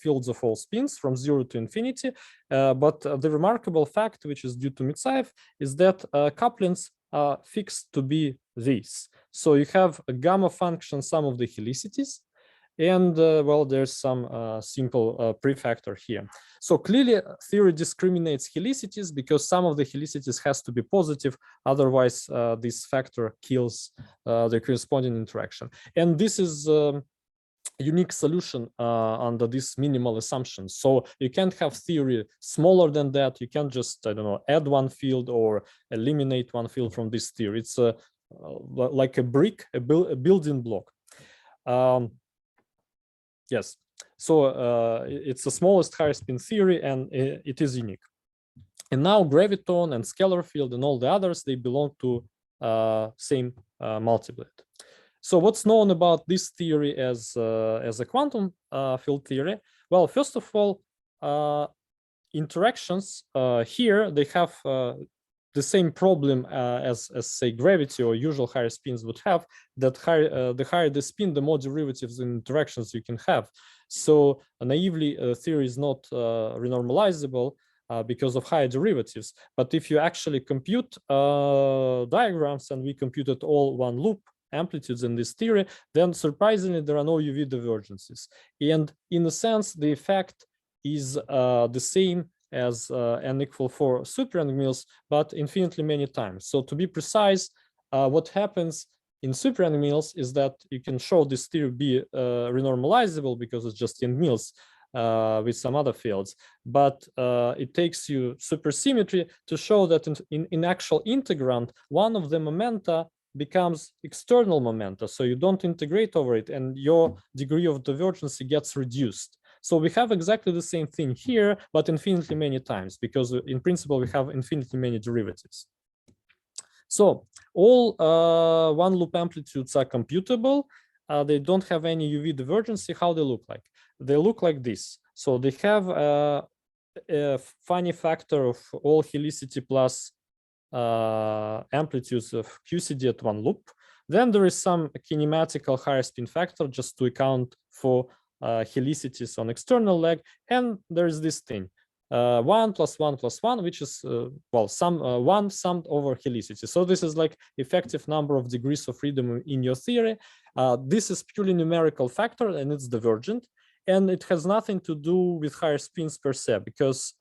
fields of all spins from 0 to infinity. But the remarkable fact, which is due to Mitsayev, is that couplings are fixed to be these. So you have a gamma function sum of the helicities. And well, there's some simple prefactor here. So clearly, theory discriminates helicities because some of the helicities has to be positive. Otherwise, this factor kills the corresponding interaction. And this is a unique solution under this minimal assumption. So you can't have theory smaller than that. You can't just, I don't know, add one field or eliminate one field from this theory. It's like a brick, a building block. Yes, so it's the smallest higher spin theory, and it is unique. And now graviton and scalar field and all the others, they belong to same multiplet. So what's known about this theory as a quantum field theory? Well, first of all, interactions here, they have the same problem as say gravity or usual higher spins would have, that the higher the spin, the more derivatives and interactions you can have. So naively, theory is not renormalizable because of higher derivatives. But if you actually compute diagrams, and we computed all one loop amplitudes in this theory, then surprisingly there are no UV divergences. And in a sense, the effect is the same as n equal 4 super Young Mills, but infinitely many times. So to be precise, what happens in super Young Mills is that you can show this theory be renormalizable because it's just Young Mills with some other fields, but it takes you supersymmetry to show that in actual integrand, one of the momenta becomes external momenta, so you don't integrate over it and your degree of divergence gets reduced. So we have exactly the same thing here, but infinitely many times, because in principle we have infinitely many derivatives. So all one loop amplitudes are computable. They don't have any UV divergence. How they look like? They look like this. So they have a funny factor of all helicity plus amplitudes of QCD at one loop. Then there is some kinematical higher spin factor just to account for helicities on external leg. And there is this thing, 1 plus 1 plus 1, which is, well, one summed over helicity. So this is like effective number of degrees of freedom in your theory. This is purely numerical factor and it's divergent. And it has nothing to do with higher spins per se, because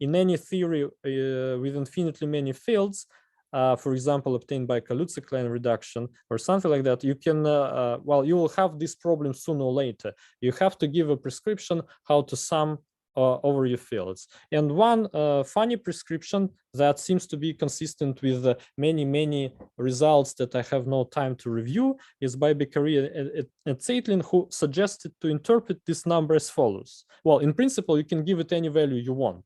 in any theory with infinitely many fields, for example, obtained by Kaluza-Klein reduction or something like that, you can, well, you will have this problem sooner or later. You have to give a prescription how to sum over your fields. And one funny prescription that seems to be consistent with many results that I have no time to review is by Beccaria and Zeitlin, who suggested to interpret this number as follows. Well, in principle, you can give it any value you want.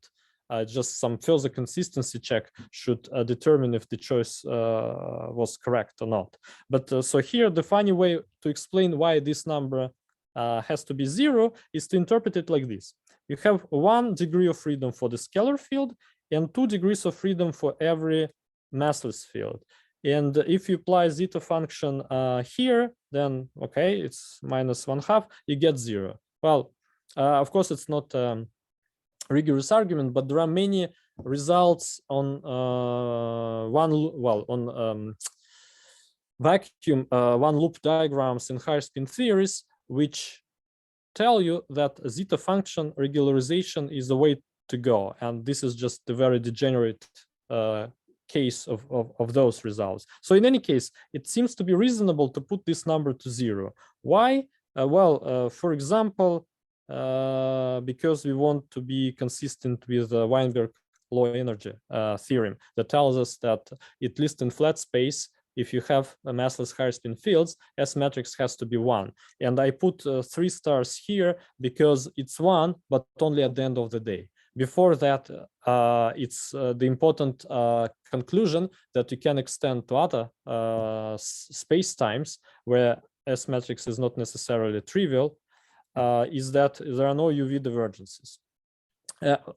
Just some further consistency check should determine if the choice was correct or not. But so here, the funny way to explain why this number has to be 0 is to interpret it like this. You have 1 degree of freedom for the scalar field and 2 degrees of freedom for every massless field. And if you apply zeta function here, then okay, it's -1/2, you get 0. Well, of course, it's not rigorous argument, but there are many results on vacuum one loop diagrams in higher spin theories, which tell you that zeta function regularization is the way to go. And this is just a very degenerate case of those results. So in any case, it seems to be reasonable to put this number to 0. Why? Well, for example, because we want to be consistent with the Weinberg low energy theorem that tells us that at least in flat space, if you have a massless higher spin fields, S matrix has to be 1. And I put 3 stars here because it's 1, but only at the end of the day. Before that, it's the important conclusion that you can extend to other space-times where S matrix is not necessarily trivial, is that there are no UV divergences.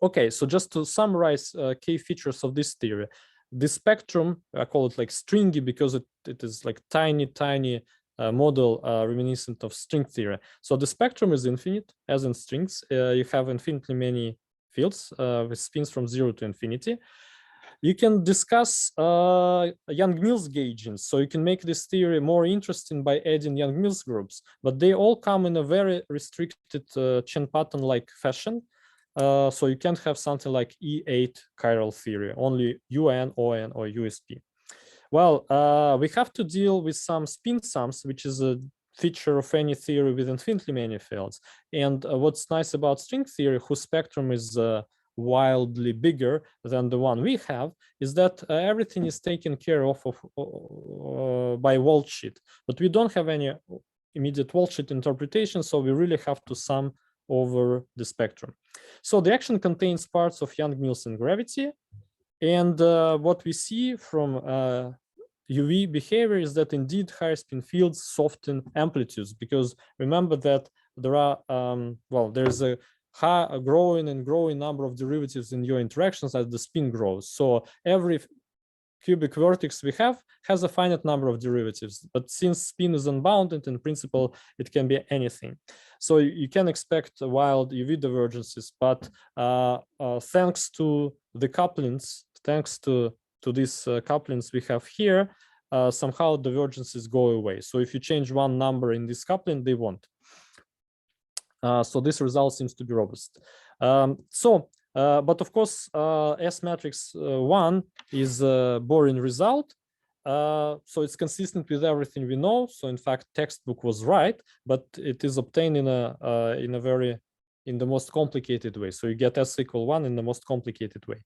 Okay, so just to summarize key features of this theory. The spectrum, I call it like stringy because it is like tiny model reminiscent of string theory. So the spectrum is infinite, as in strings. You have infinitely many fields with spins from 0 to infinity. You can discuss Young-Mills gauging, so you can make this theory more interesting by adding Young-Mills groups, but they all come in a very restricted Chen pattern-like fashion. So you can't have something like E8 chiral theory, only UN, ON, or USP. Well, we have to deal with some spin sums, which is a feature of any theory with infinitely many fields. And what's nice about string theory, whose spectrum is wildly bigger than the one we have, is that everything is taken care of by Walsh-sheet. But we don't have any immediate Walsh-sheet interpretation, so we really have to sum over the spectrum. So the action contains parts of Young-Mills and gravity. And what we see from UV behavior is that indeed higher spin fields soften amplitudes, because remember that there are, well, there's a growing number of derivatives in your interactions as the spin grows. So every cubic vertex we have has a finite number of derivatives, but since spin is unbounded, in principle, it can be anything. So you can expect wild UV divergences, but thanks to the couplings, thanks to these couplings we have here, somehow divergences go away. So if you change one number in this coupling, they won't. So this result seems to be robust. But of course, S matrix 1 is a boring result. So it's consistent with everything we know. So in fact, textbook was right, but it is obtained in the most complicated way. So you get S equal 1 in the most complicated way.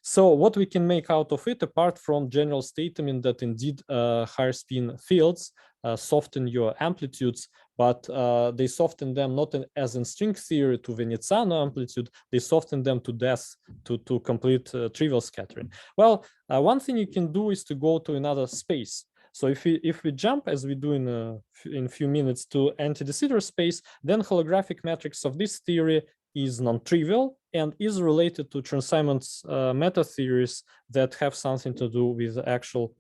So what we can make out of it, apart from general statement that indeed higher spin fields soften your amplitudes, but they soften them not as in string theory to Veneziano amplitude, they soften them to death, to complete trivial scattering. Well, one thing you can do is to go to another space. So if we jump, as we do in a few minutes, to anti-de Sitter space, then holographic matrix of this theory is non-trivial and is related to Chern-Simons meta theories that have something to do with actual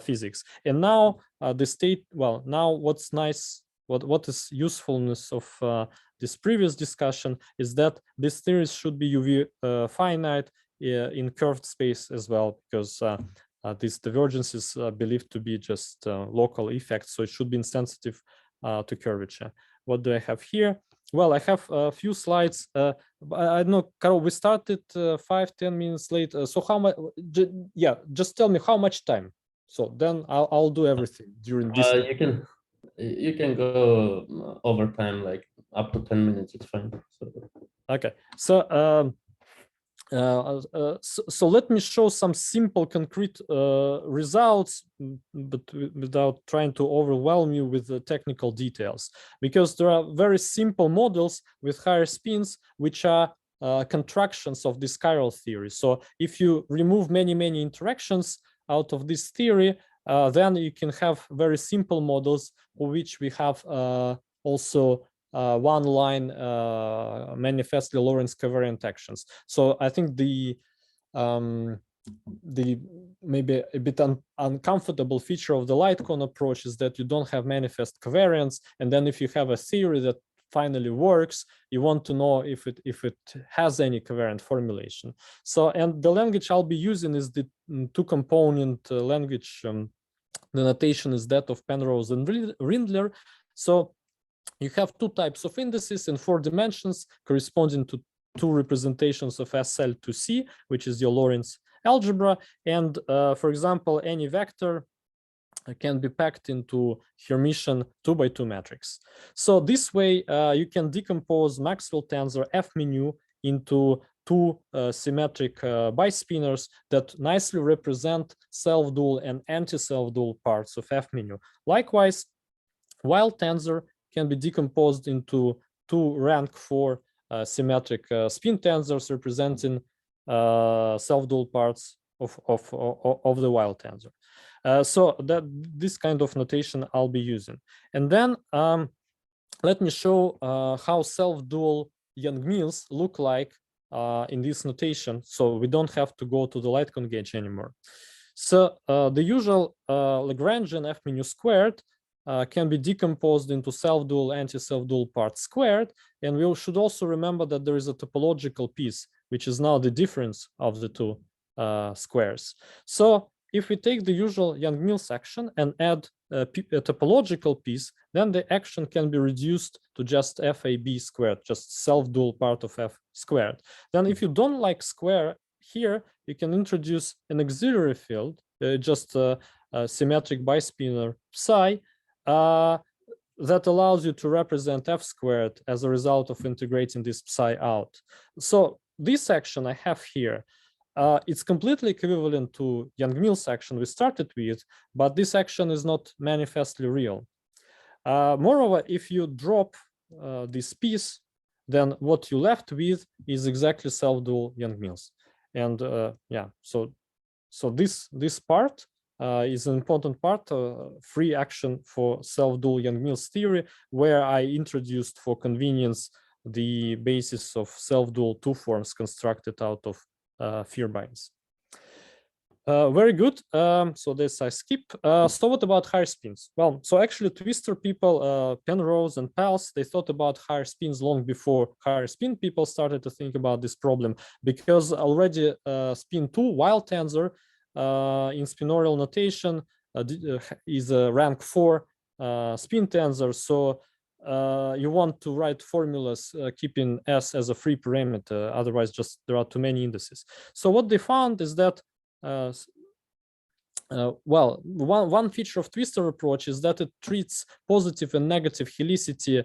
physics. And now the state, well, now what's nice, what is usefulness of this previous discussion is that these theories should be UV finite in curved space as well, because these divergences are believed to be just local effects, so it should be insensitive to curvature. What do I have here? Well, I have a few slides. I don't know, Carol, we started 5-10 minutes late. So how much? Yeah, just tell me how much time. So then I'll do everything during this. You can go over time, like up to 10 minutes. It's fine. So. Okay. So so let me show some simple concrete results, but without trying to overwhelm you with the technical details, because there are very simple models with higher spins which are contractions of this chiral theory. So if you remove many interactions out of this theory, then you can have very simple models for which we have also one line manifestly Lorentz covariant actions. So I think the maybe a bit uncomfortable feature of the light cone approach is that you don't have manifest covariance, and then if you have a theory that finally works, you want to know if it has any covariant formulation. So, and the language I'll be using is the two-component language. The notation is that of Penrose and Rindler. So you have two types of indices in 4 dimensions corresponding to two representations of SL to C, which is your Lorentz algebra. And for example, any vector can be packed into Hermitian 2x2 matrix. So this way you can decompose Maxwell tensor F menu into two symmetric bispinors that nicely represent self-dual and anti-self-dual parts of F menu. Likewise, Wild tensor can be decomposed into two rank 4 symmetric spin tensors representing self-dual parts of the wild tensor. So that this kind of notation I'll be using. And then let me show how self-dual Young-Mills look like in this notation, so we don't have to go to the light cone gauge anymore. So the usual Lagrangian F menu squared can be decomposed into self-dual, anti-self-dual parts squared. And we should also remember that there is a topological piece, which is now the difference of the two squares. So if we take the usual Young-Mills action and add a topological piece, then the action can be reduced to just FAB squared, just self-dual part of F squared. Then if you don't like square here, you can introduce an auxiliary field, just a symmetric bispinor psi, that allows you to represent F squared as a result of integrating this psi out. So this action I have here, it's completely equivalent to Young-Mills action we started with, but this action is not manifestly real. Moreover, if you drop this piece, then what you left with is exactly self-dual Young-Mills. And yeah, so this part is an important part, free action for self-dual Young-Mills theory, where I introduced for convenience the basis of self-dual two forms constructed out of Vierbeins. Very good. So this I skip. So what about higher spins? Well, so actually Twister people, Penrose and Pals, they thought about higher spins long before higher spin people started to think about this problem, because already spin 2 wild tensor in spinorial notation is a rank 4 spin tensor. So you want to write formulas keeping S as a free parameter. Otherwise, just there are too many indices. So what they found is that well, one feature of twistor approach is that it treats positive and negative helicity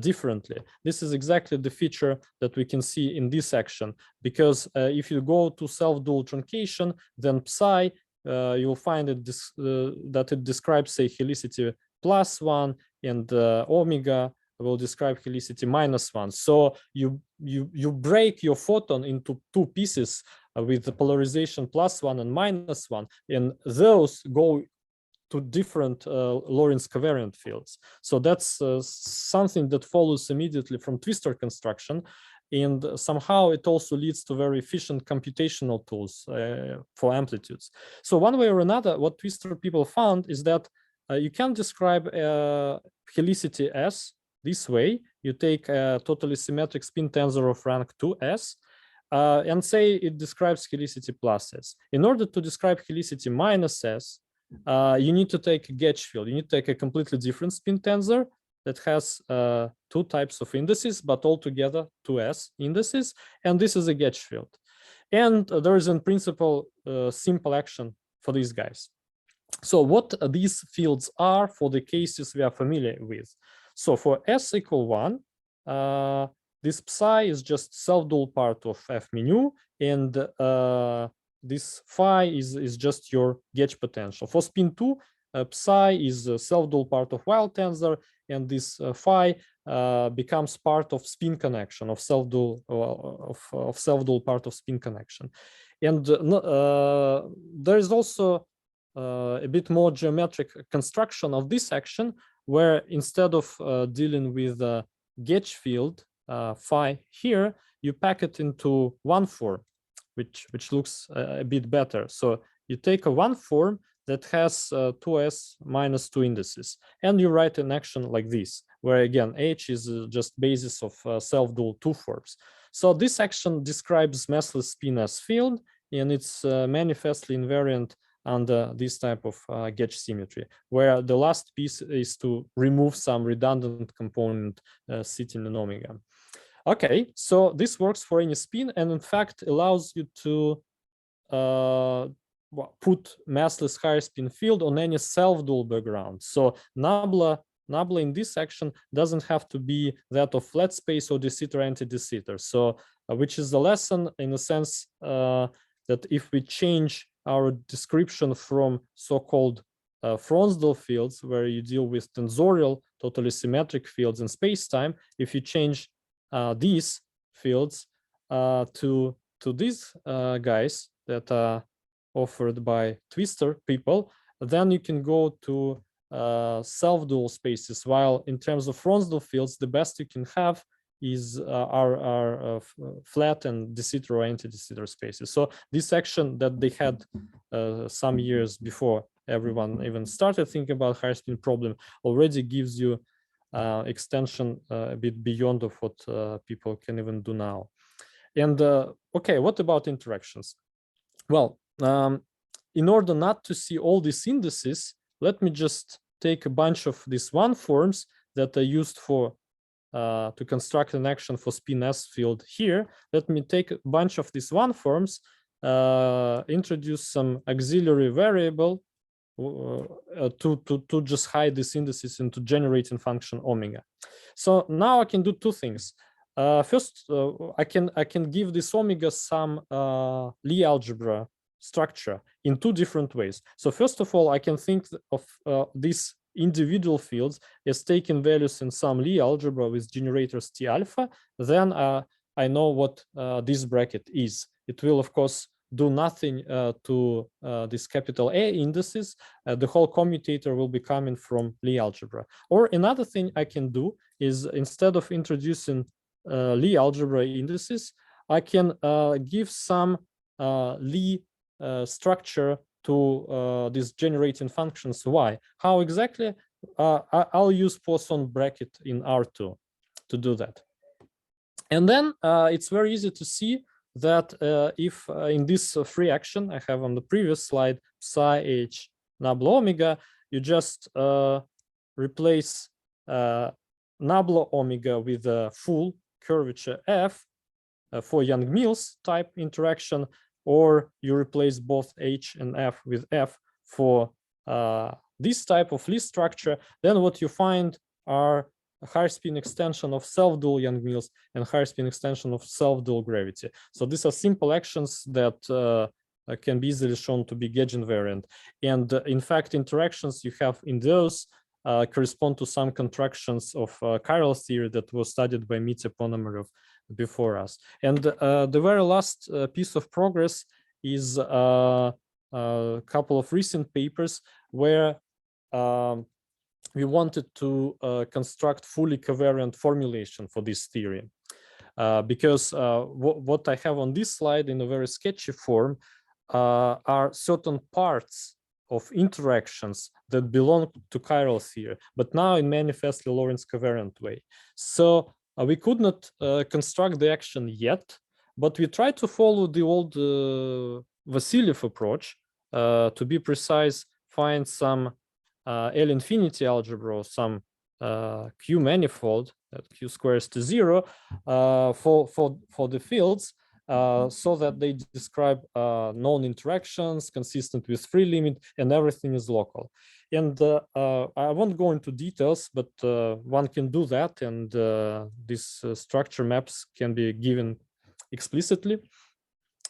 differently. This is exactly the feature that we can see in this action, because if you go to self-dual truncation, then psi, you'll find it that it describes, say, helicity +1, and omega will describe helicity -1. So you break your photon into two pieces with the polarization +1 and -1, and those go to different Lorentz covariant fields. So that's something that follows immediately from twistor construction, and somehow it also leads to very efficient computational tools for amplitudes. So one way or another, what twistor people found is that you can describe helicity S this way. You take a totally symmetric spin tensor of rank 2S, and say it describes helicity +S. In order to describe helicity -S, you need to take a gauge field. You need to take a completely different spin tensor that has two types of indices, but altogether 2S indices, and this is a gauge field. And there is in principle simple action for these guys. So what these fields are for the cases we are familiar with. So for S equal 1, this psi is just self-dual part of F mu, and this phi is just your gauge potential. For spin 2, psi is a self-dual part of Wild tensor, and this phi becomes part of spin connection of self-dual of self-dual part of spin connection. And there is also a bit more geometric construction of this action, where instead of dealing with a gauge field phi here, you pack it into one form, which looks a bit better. So you take a one form that has 2S minus 2 indices, and you write an action like this, where again H is just basis of self-dual 2 forms. So this action describes massless spin S field, and it's manifestly invariant under this type of gauge symmetry, where the last piece is to remove some redundant component sitting in omega. Okay, so this works for any spin, and in fact allows you to put massless higher spin field on any self-dual background. So nabla in this action doesn't have to be that of flat space or de Sitter anti-de Sitter. So which is a lesson in the sense that if we change our description from so-called Fronsdal fields, where you deal with tensorial totally symmetric fields in space-time, if you change these fields to these guys that are offered by twistor people, then you can go to self-dual spaces, while in terms of Fronsdal fields, the best you can have is our flat and de Sitter or anti-de Sitter spaces. So this action that they had some years before everyone even started thinking about higher spin problem already gives you extension a bit beyond of what people can even do now. And okay, what about interactions? Well, in order not to see all these indices, let me just take a bunch of these one forms that are used for to construct an action for spin S field here. Let me take a bunch of these one forms, introduce some auxiliary variable to just hide these indices into generating function omega. So now I can do two things. First, I can give this omega some Lie algebra structure in two different ways. So first of all, I can think of these individual fields as taking values in some Lie algebra with generators T alpha. Then I know what this bracket is. It will, of course, do nothing to this capital A indices. The whole commutator will be coming from Lie algebra. Or another thing I can do is, instead of introducing Lie algebra indices, I can give some Lie structure to these generating functions y. How exactly? I'll use Poisson bracket in R2 to do that. And then it's very easy to see that if in this free action I have on the previous slide psi h nabla omega, you just replace nabla omega with a full curvature f for Young-Mills type interaction, or you replace both H and F with F for this type of Lie structure, then what you find are a higher spin extension of self-dual Young-Mills and higher spin extension of self-dual gravity. So these are simple actions that can be easily shown to be gauge invariant. And in fact, interactions you have in those correspond to some contractions of chiral theory that was studied by Mitya Ponomarev before us. And the very last piece of progress is a couple of recent papers where we wanted to construct fully covariant formulation for this theory. Because what I have on this slide in a very sketchy form are certain parts of interactions that belong to chiral theory, but now in manifestly Lorentz covariant way. So we could not construct the action yet, but we tried to follow the old Vasilyev approach. To be precise, find some L infinity algebra or some Q manifold that Q squares to 0 for the fields, so that they describe known interactions consistent with free limit and everything is local. And I won't go into details, but one can do that, and these structure maps can be given explicitly.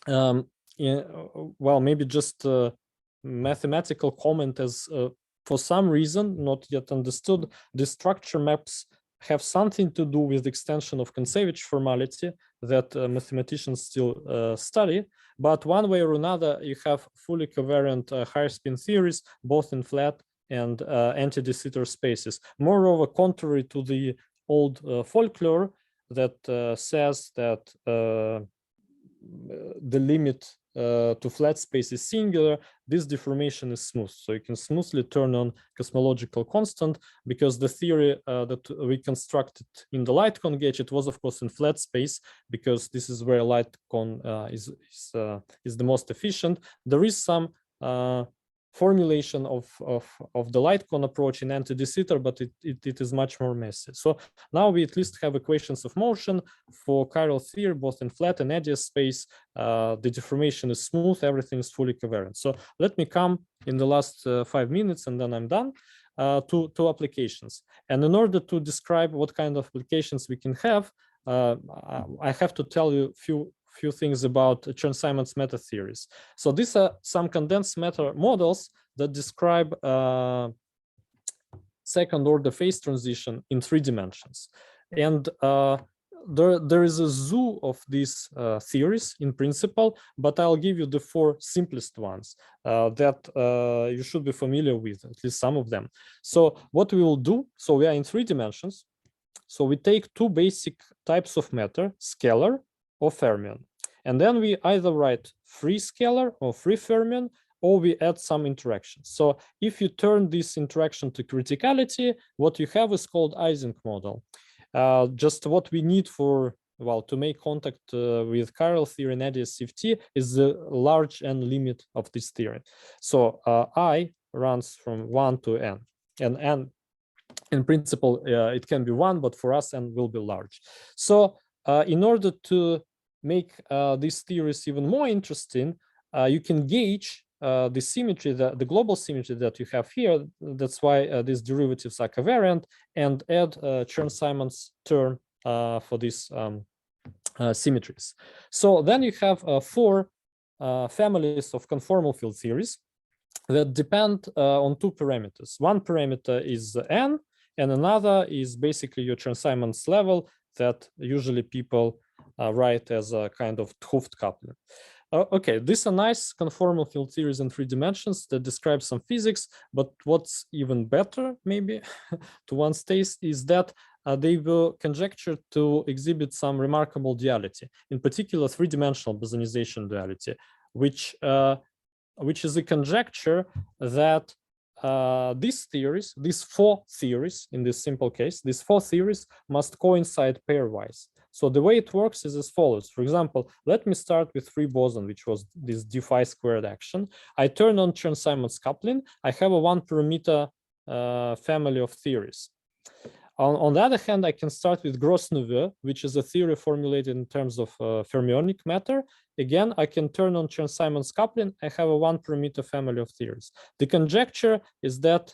Well, maybe just a mathematical comment as for some reason not yet understood, the structure maps have something to do with the extension of Kontsevich formality that mathematicians still study. But one way or another, you have fully covariant higher spin theories, both in flat and anti-de Sitter spaces. Moreover, contrary to the old folklore that says that the limit to flat space is singular, this deformation is smooth. So you can smoothly turn on cosmological constant, because the theory that we constructed in the light cone gauge, it was of course in flat space, because this is where light cone is the most efficient. There is some formulation of the light cone approach in anti-de Sitter, but it is much more messy. So now we at least have equations of motion for chiral theory, both in flat and edge space. The deformation is smooth, everything is fully covariant. So let me come in the last 5 minutes and then I'm done to applications. And in order to describe what kind of applications we can have, I have to tell you few things about Chern-Simons meta theories. So these are some condensed matter models that describe second order phase transition in 3 dimensions. And there is a zoo of these theories in principle, but I'll give you the 4 simplest ones that you should be familiar with, at least some of them. So what we will do, so we are in 3 dimensions. So we take 2 basic types of matter, scalar or fermion. And then we either write free scalar or free fermion, or we add some interactions. So if you turn this interaction to criticality, what you have is called Ising model. Just what we need for, well, to make contact with chiral theory and ADS-CFT is the large n limit of this theory. So I runs from 1 to n, and n in principle it can be 1, but for us n will be large. So in order to make these theories even more interesting, you can gauge the symmetry, the global symmetry that you have here. That's why these derivatives are covariant, and add Chern-Simons term for these symmetries. So then you have 4 families of conformal field theories that depend on 2 parameters. One parameter is n, and another is basically your Chern-Simons level that usually people write as a kind of 't Hooft coupling. Okay, these are nice conformal field theories in 3 dimensions that describe some physics, but what's even better, maybe, to one's taste, is that they were conjectured to exhibit some remarkable duality, in particular 3-dimensional bosonization duality, which is a conjecture that these theories, these 4 theories in this simple case, these 4 theories must coincide pairwise. So the way it works is as follows. For example, let me start with free boson, which was this d phi squared action. I turn on Chern-Simons coupling. I have a one parameter family of theories. On the other hand, I can start with gros neveu, which is a theory formulated in terms of fermionic matter. Again, I can turn on Chern-Simons coupling. I have a one parameter family of theories. The conjecture is that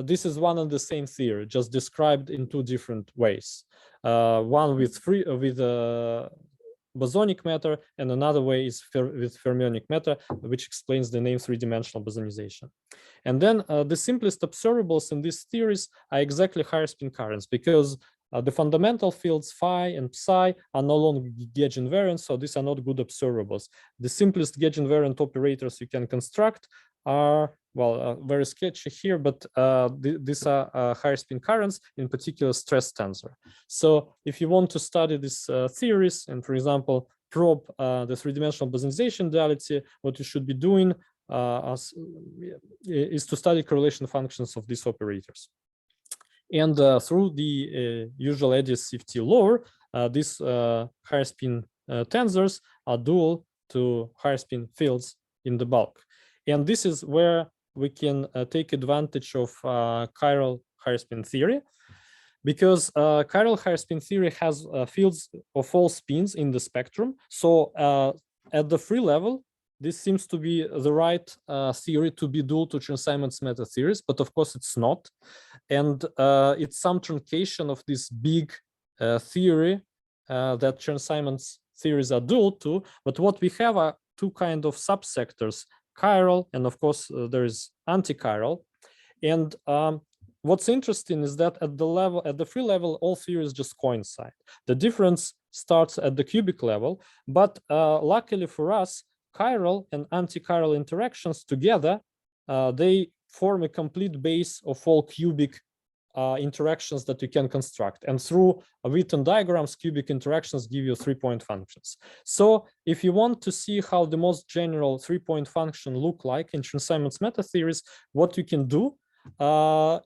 this is one and the same theory, just described in two different ways. One with bosonic matter, and another way is with fermionic matter, which explains the name three-dimensional bosonization. And then the simplest observables in these theories are exactly higher spin currents, because the fundamental fields phi and psi are no longer gauge invariant, so these are not good observables. The simplest gauge invariant operators you can construct are, well, very sketchy here, but these are higher spin currents, in particular stress tensor. So if you want to study these theories and, for example, probe the three-dimensional bosonization duality, what you should be doing is to study correlation functions of these operators. And through the usual Eddy's CFT law, these higher spin tensors are dual to higher spin fields in the bulk. And this is where we can take advantage of chiral higher spin theory, because chiral higher spin theory has fields of all spins in the spectrum. So at the free level, this seems to be the right theory to be dual to Chern-Simons meta theories, but of course it's not. And it's some truncation of this big theory that Chern-Simons theories are dual to. But what we have are two kind of subsectors, chiral, and of course there is anti-chiral. And what's interesting is that at the free level, all theories just coincide. The difference starts at the cubic level, but luckily for us, chiral and anti-chiral interactions together, they form a complete base of all cubic interactions that you can construct. And through Witten diagrams, cubic interactions give you three-point functions. So if you want to see how the most general three-point function look like in Chern-Simons meta theories, what you can do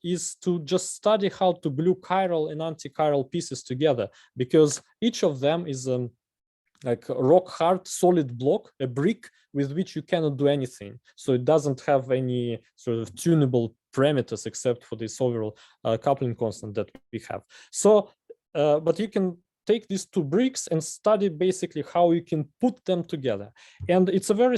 is to just study how to glue chiral and anti-chiral pieces together, because each of them is like a rock hard solid block, a brick with which you cannot do anything. So it doesn't have any sort of tunable parameters except for this overall coupling constant that we have. So, but you can take these two bricks and study basically how you can put them together. And it's a very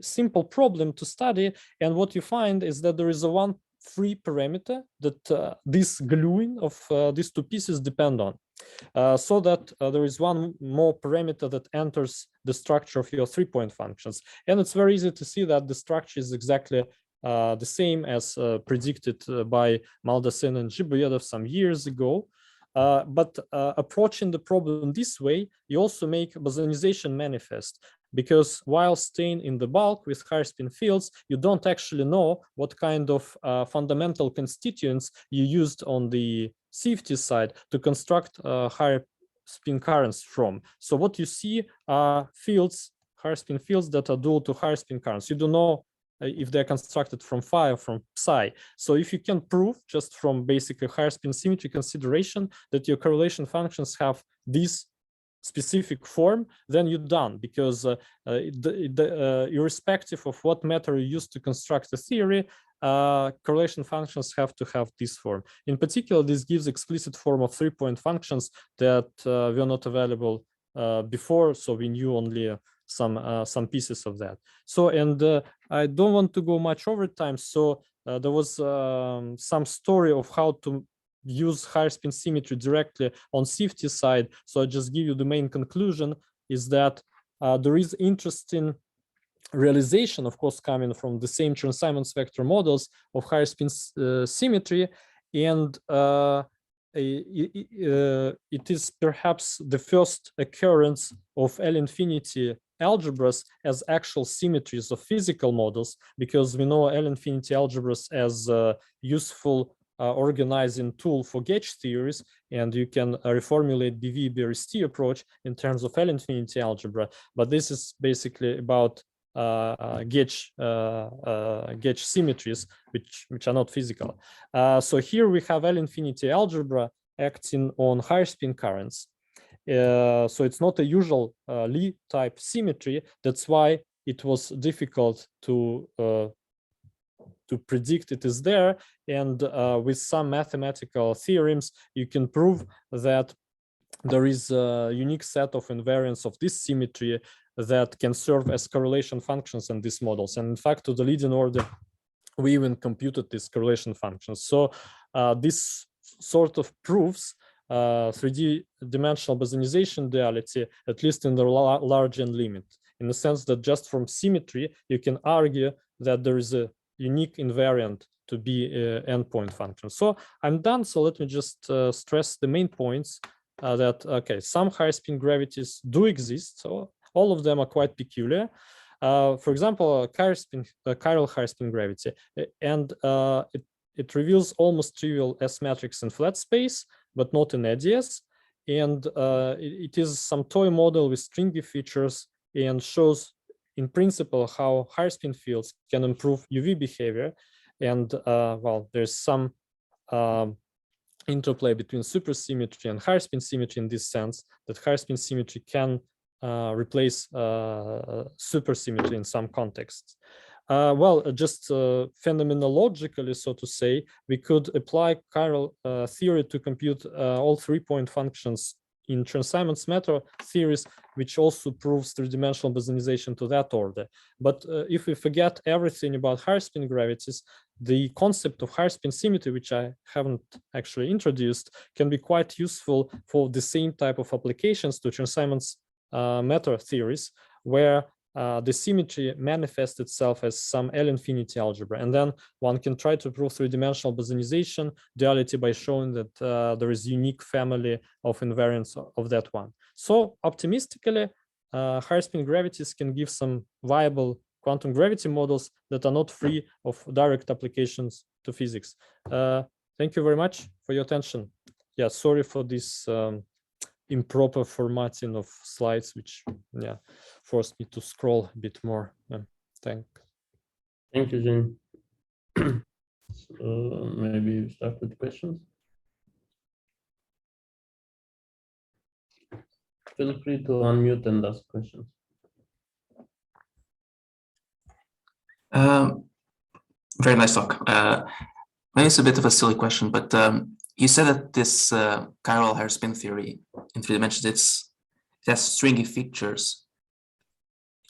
simple problem to study. And what you find is that there is a one free parameter that this gluing of these two pieces depend on. So that there is one more parameter that enters the structure of your three-point functions. And it's very easy to see that the structure is exactly the same as predicted by Maldacen and Lebedev some years ago. But approaching the problem this way, you also make bosonization manifest, because while staying in the bulk with higher spin fields, you don't actually know what kind of fundamental constituents you used on the CFT side to construct higher spin currents from. So what you see are fields, higher spin fields that are dual to higher spin currents. You don't know if they're constructed from phi or from psi. So if you can prove just from basically higher spin symmetry consideration that your correlation functions have this specific form, then you're done, because irrespective of what matter you use to construct a theory, correlation functions have to have this form. In particular, this gives explicit form of three-point functions that were not available before, so we knew only some pieces of that. So, and I don't want to go much over time, so there was some story of how to use higher spin symmetry directly on CFT side. So I just give you the main conclusion is that there is interesting realization, of course, coming from the same Chern-Simons vector models of higher spin symmetry. And it is perhaps the first occurrence of L-infinity algebras as actual symmetries of physical models, because we know L-infinity algebras as a useful organizing tool for gauge theories, and you can reformulate BV-BRST approach in terms of L-infinity algebra. But this is basically about gauge symmetries, which are not physical. So here we have L-infinity algebra acting on higher spin currents. So it's not a usual Lie type symmetry. That's why it was difficult to predict it is there. And with some mathematical theorems, you can prove that there is a unique set of invariants of this symmetry that can serve as correlation functions in these models. And in fact, to the leading order, we even computed these correlation functions. So this sort of proves 3D dimensional bosonization duality, at least in the large n limit, in the sense that just from symmetry, you can argue that there is a unique invariant to be endpoint function. So I'm done. So let me just stress the main points that, okay, some higher spin gravities do exist. So all of them are quite peculiar. For example, chiral higher spin gravity, and it reveals almost trivial S matrix in flat space, but not in ADS. And it is some toy model with stringy features and shows in principle how higher spin fields can improve UV behavior. And well, there's some interplay between supersymmetry and higher spin symmetry in this sense, that higher spin symmetry can replace supersymmetry in some contexts. Well, just phenomenologically, so to say, we could apply chiral theory to compute all 3-point functions in Chern-Simons matter theories, which also proves three-dimensional bosonization to that order. But if we forget everything about higher spin gravities, the concept of higher spin symmetry, which I haven't actually introduced, can be quite useful for the same type of applications to Chern-Simons matter theories, where the symmetry manifests itself as some L-infinity algebra. And then one can try to prove three-dimensional bosonization duality by showing that there is unique family of invariants of that one. So optimistically, higher spin gravities can give some viable quantum gravity models that are not free of direct applications to physics. Thank you very much for your attention. Yeah, sorry for this improper formatting of slides, which forced me to scroll a bit more. Thank you, Eugene. So maybe we start with questions. Feel free to unmute and ask questions. Very nice talk. Maybe it's a bit of a silly question, but you said that this chiral higher spin theory in 3 dimensions, it has stringy features.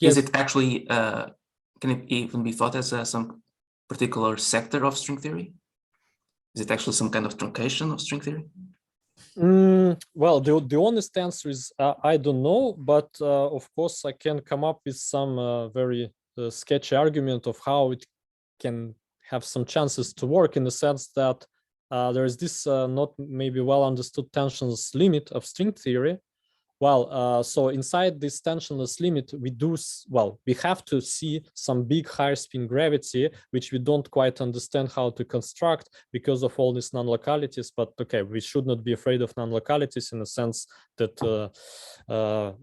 Yes. Is it actually, can it even be thought as some particular sector of string theory? Is it actually some kind of truncation of string theory? Well, the honest answer is I don't know, but of course I can come up with some very sketchy argument of how it can have some chances to work, in the sense that there is this not maybe well understood tensionless limit of string theory. Well, so inside this tensionless limit, we have to see some big higher spin gravity, which we don't quite understand how to construct because of all these non-localities. But okay, we should not be afraid of non-localities in the sense that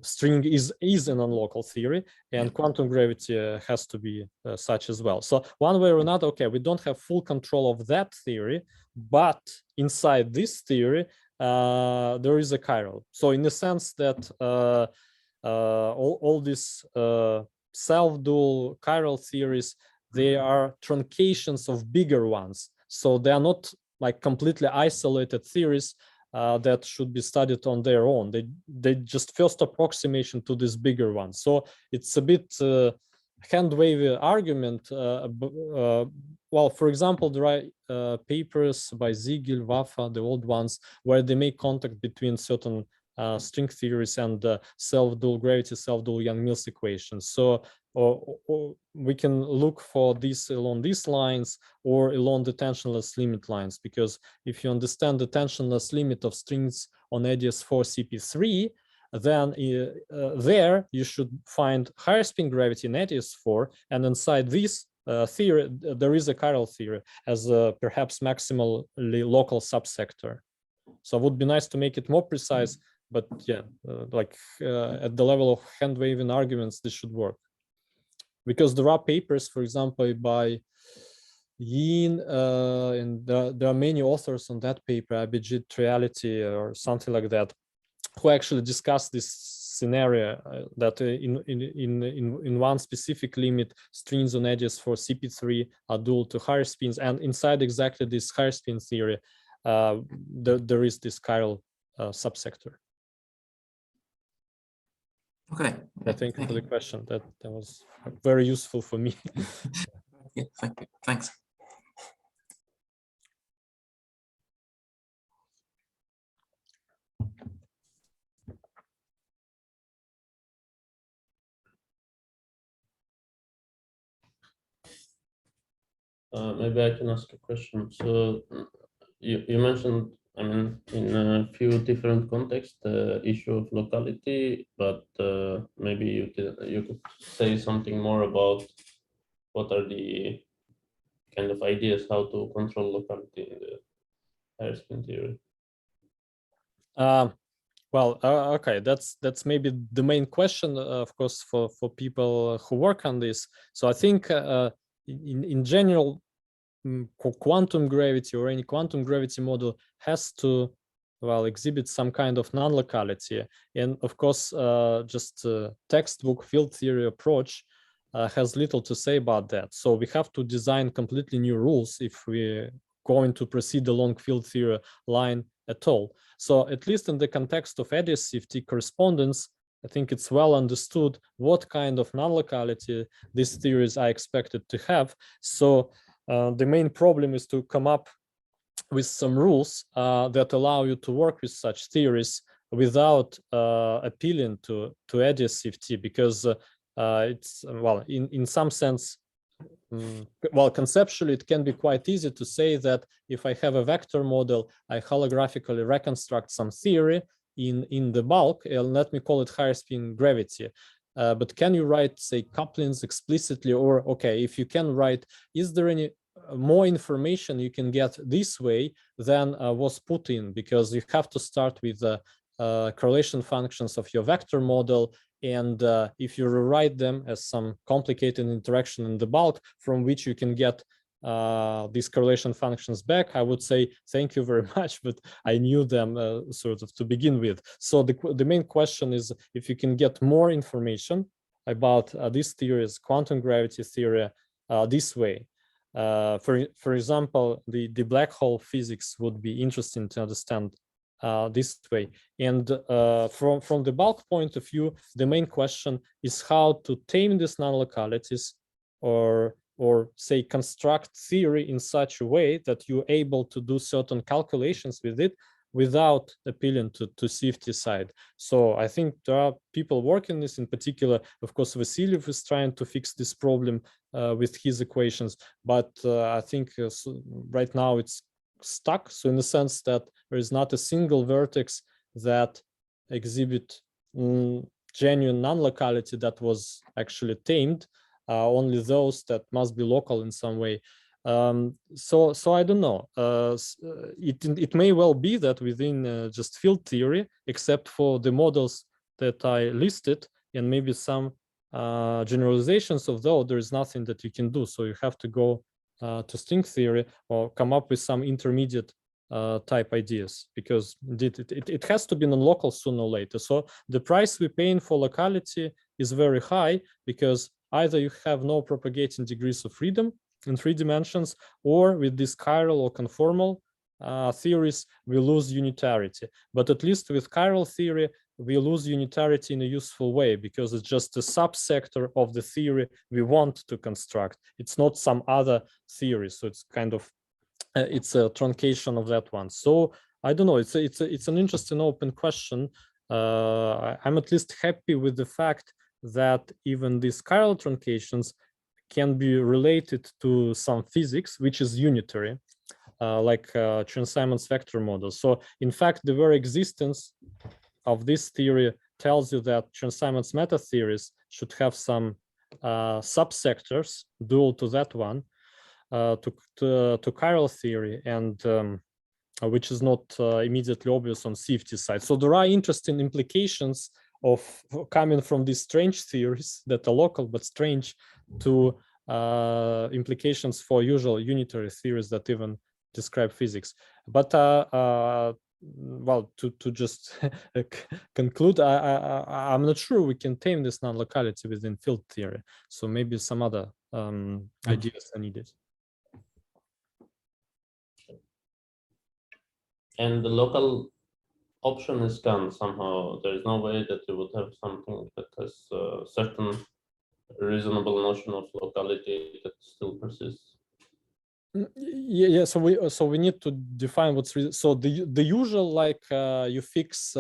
string is a non-local theory, and quantum gravity has to be such as well. So one way or another, okay, we don't have full control of that theory, but inside this theory, there is a chiral. So in the sense that all these self-dual chiral theories, they are truncations of bigger ones. So they are not like completely isolated theories that should be studied on their own. They just first approximation to this bigger one. So it's a bit hand-wavy argument. Well, for example, there are papers by Ziegel, Waffa, the old ones, where they make contact between certain string theories and self-dual gravity, self-dual Yang-Mills equations. So we can look for this along these lines or along the tensionless limit lines, because if you understand the tensionless limit of strings on ADS4 CP3, then there you should find higher spin gravity in ADS4, and inside this theory, there is a chiral theory as a perhaps maximally local subsector. So it would be nice to make it more precise, but yeah, at the level of hand-waving arguments, this should work. Because there are papers, for example, by Yin, and there are many authors on that paper, Abhijit Triality or something like that, who actually discussed this scenario that in one specific limit, strings on edges for CP3 are dual to higher spins, and inside exactly this higher spin theory, there is this chiral subsector. Okay. Thank you for the question. That was very useful for me. Yeah, thank you. Thanks. Maybe I can ask a question. So you mentioned, I mean, in a few different contexts, the issue of locality, but maybe you could say something more about what are the kind of ideas how to control locality in the higher spin theory. Well, okay, that's maybe the main question, of course, for people who work on this. So I think in general, quantum gravity or any quantum gravity model has to, well, exhibit some kind of non-locality. And of course, just textbook field theory approach has little to say about that. So we have to design completely new rules if we're going to proceed along field theory line at all. So at least in the context of additivity correspondence, I think it's well understood what kind of non-locality these theories are expected to have. So the main problem is to come up with some rules that allow you to work with such theories without appealing to additivity, because it's, well, in some sense, well, conceptually, it can be quite easy to say that if I have a vector model, I holographically reconstruct some theory in the bulk, and let me call it higher spin gravity. But can you write, say, couplings explicitly? Or, okay, if you can write, is there any more information you can get this way than was put in? Because you have to start with the correlation functions of your vector model, and if you rewrite them as some complicated interaction in the bulk from which you can get these correlation functions back, I would say thank you very much, but I knew them sort of to begin with. So the main question is if you can get more information about these theories, quantum gravity theory, this way. For example, the black hole physics would be interesting to understand this way. And from the bulk point of view, the main question is how to tame these non-localities, or say construct theory in such a way that you're able to do certain calculations with it without appealing to safety side. So I think there are people working this, in particular, of course, Vasilyev is trying to fix this problem with his equations, but I think right now it's stuck. So in the sense that there is not a single vertex that exhibit genuine non-locality that was actually tamed, only those that must be local in some way. So I don't know. It may well be that within just field theory, except for the models that I listed, and maybe some generalizations of those, there is nothing that you can do. So you have to go to string theory or come up with some intermediate type ideas, because it has to be non-local sooner or later. So the price we're paying for locality is very high, because either you have no propagating degrees of freedom in 3 dimensions, or with this chiral or conformal theories, we lose unitarity. But at least with chiral theory, we lose unitarity in a useful way, because it's just a subsector of the theory we want to construct. It's not some other theory. So it's kind of, it's a truncation of that one. So I don't know, it's an interesting open question. I'm at least happy with the fact that even these chiral truncations can be related to some physics, which is unitary, like Chern-Simons vector model. So in fact, the very existence of this theory tells you that Chern-Simons meta theories should have some subsectors dual to that one, to chiral theory, and which is not immediately obvious on CFT side. So there are interesting implications of coming from these strange theories that are local but strange to implications for usual unitary theories that even describe physics. But well, to just conclude, I'm not sure we can tame this non-locality within field theory. So maybe some other ideas are needed. And the local option is gone somehow. There is no way that you would have something that has a certain reasonable notion of locality that still persists. Yeah. So we need to define what's so the usual, like you fix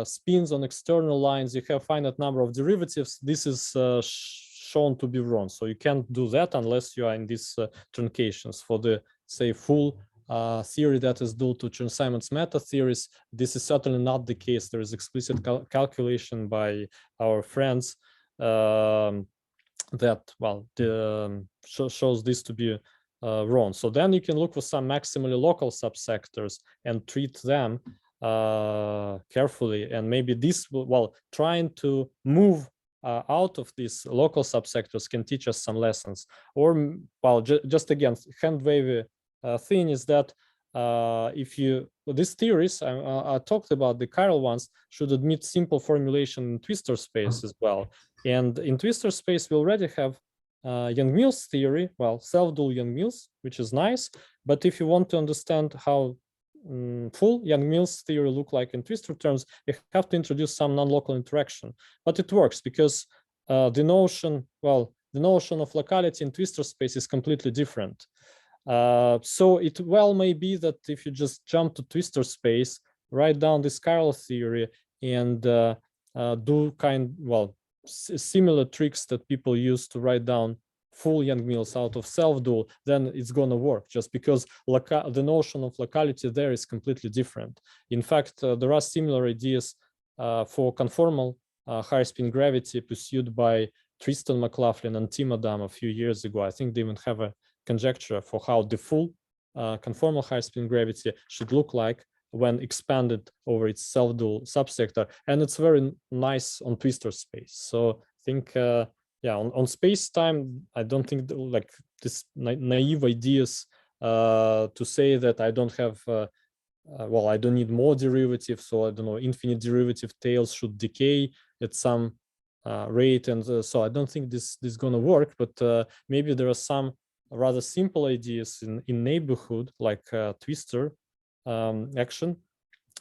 spins on external lines, you have finite number of derivatives. This is shown to be wrong. So you can't do that unless you are in these truncations. For the say full theory that is due to Chern-Simons meta theories, this is certainly not the case. There is explicit calculation by our friends that, well, shows this to be wrong. So then you can look for some maximally local subsectors and treat them carefully. And maybe this will, well, trying to move out of these local subsectors can teach us some lessons. Or, well, just again, hand-wavy thing is that if you, these theories I talked about, the chiral ones, should admit simple formulation in twistor space as well. And in twistor space, we already have Young-Mills theory, well, self-dual Young-Mills, which is nice. But if you want to understand how full Young-Mills theory look like in twistor terms, you have to introduce some non-local interaction. But it works because the notion of locality in twistor space is completely different. So it well may be that if you just jump to twistor space, write down this chiral theory, and do similar tricks that people use to write down full Young-Mills out of self-dual, then it's going to work, just because the notion of locality there is completely different. In fact, there are similar ideas for conformal higher spin gravity pursued by Tristan McLaughlin and Tim Adam a few years ago. I think they even have a conjecture for how the full conformal higher spin gravity should look like when expanded over its self-dual subsector, and it's very nice on twistor space. So I think, yeah, on space-time, I don't think like this naive ideas to say that I don't have, well, I don't need more derivatives, so I don't know, infinite derivative tails should decay at some rate, and so I don't think this is going to work. But maybe there are some rather simple ideas in neighborhood, like twistor action,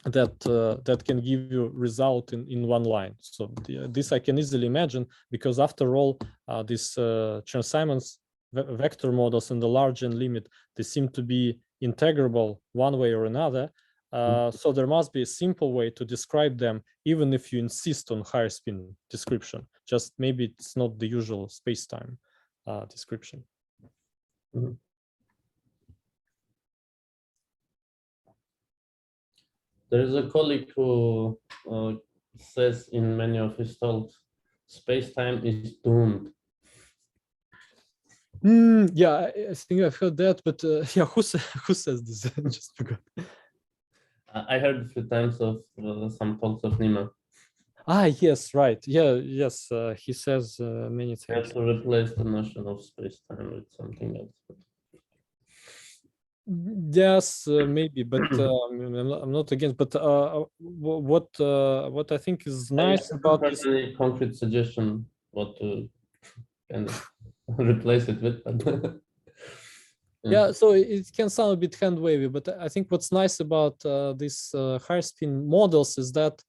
that can give you result in one line. So this I can easily imagine, because after all, these Chern-Simons vector models in the large n limit, they seem to be integrable one way or another. So there must be a simple way to describe them, even if you insist on higher spin description. Just maybe it's not the usual space-time description. Mm-hmm. There is a colleague who says in many of his talks, space-time is doomed. Yeah, I think I've heard that, but yeah, who says this? I just forgot. I heard a few times of some talks of Nima. Ah, yes, right. Yeah, yes, he says many things. You have to replace the notion of space-time with something else. Yes, maybe, but I'm not against. But what I think is nice about this. Any concrete suggestion what to kind of replace it with? Yeah, so it can sound a bit hand wavy, but I think what's nice about these higher spin models is that,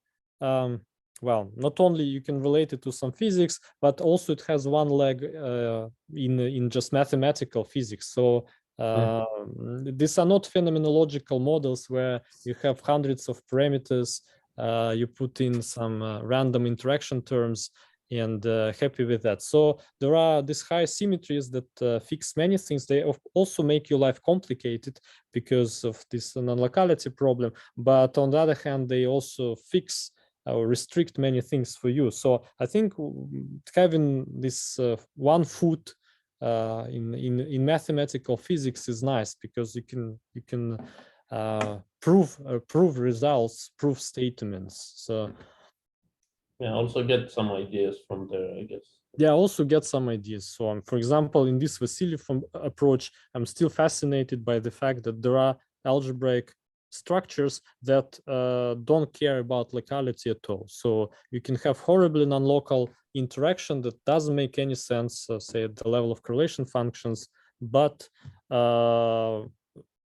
well, not only you can relate it to some physics, but also it has one leg in just mathematical physics. So these are not phenomenological models where you have hundreds of parameters, you put in some random interaction terms, and happy with that. So there are these high symmetries that fix many things. They also make your life complicated because of this non-locality problem. But on the other hand, they also fix or restrict many things for you. So I think having this 1 foot in mathematical physics is nice, because you can prove results, prove statements. So Yeah, also get some ideas from there, I guess. Yeah, also get some ideas. So, for example, in this Vasily approach, I'm still fascinated by the fact that there are algebraic structures that don't care about locality at all. So you can have horribly non-local interaction that doesn't make any sense, say at the level of correlation functions, but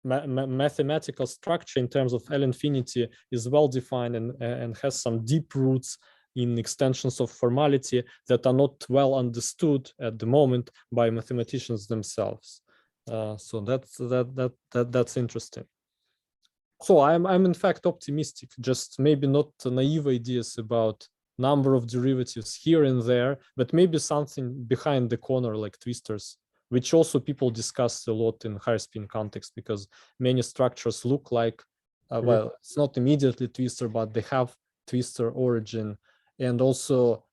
mathematical structure in terms of L infinity is well defined and has some deep roots in extensions of formality that are not well understood at the moment by mathematicians themselves. So that's interesting. So I'm in fact optimistic, just maybe not naive ideas about number of derivatives here and there, but maybe something behind the corner like twistors, which also people discuss a lot in higher spin context, because many structures look like, well, it's not immediately twister, but they have twister origin. And also,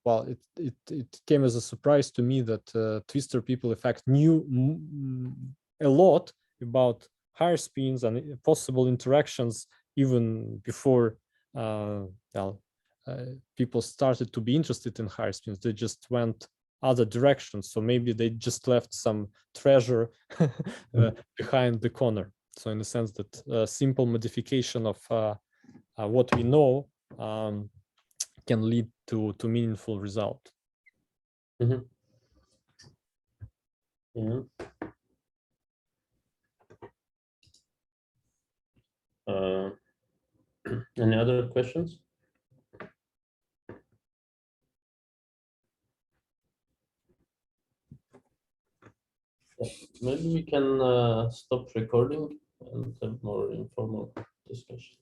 well, it came as a surprise to me that twister people, in fact, knew a lot about higher spins and possible interactions even before people started to be interested in higher spins. They just went other directions. So maybe they just left some treasure behind the corner. So in the sense that simple modification of what we know can lead to meaningful result. Mm-hmm. Yeah. Any other questions? Maybe we can stop recording and have more informal discussion.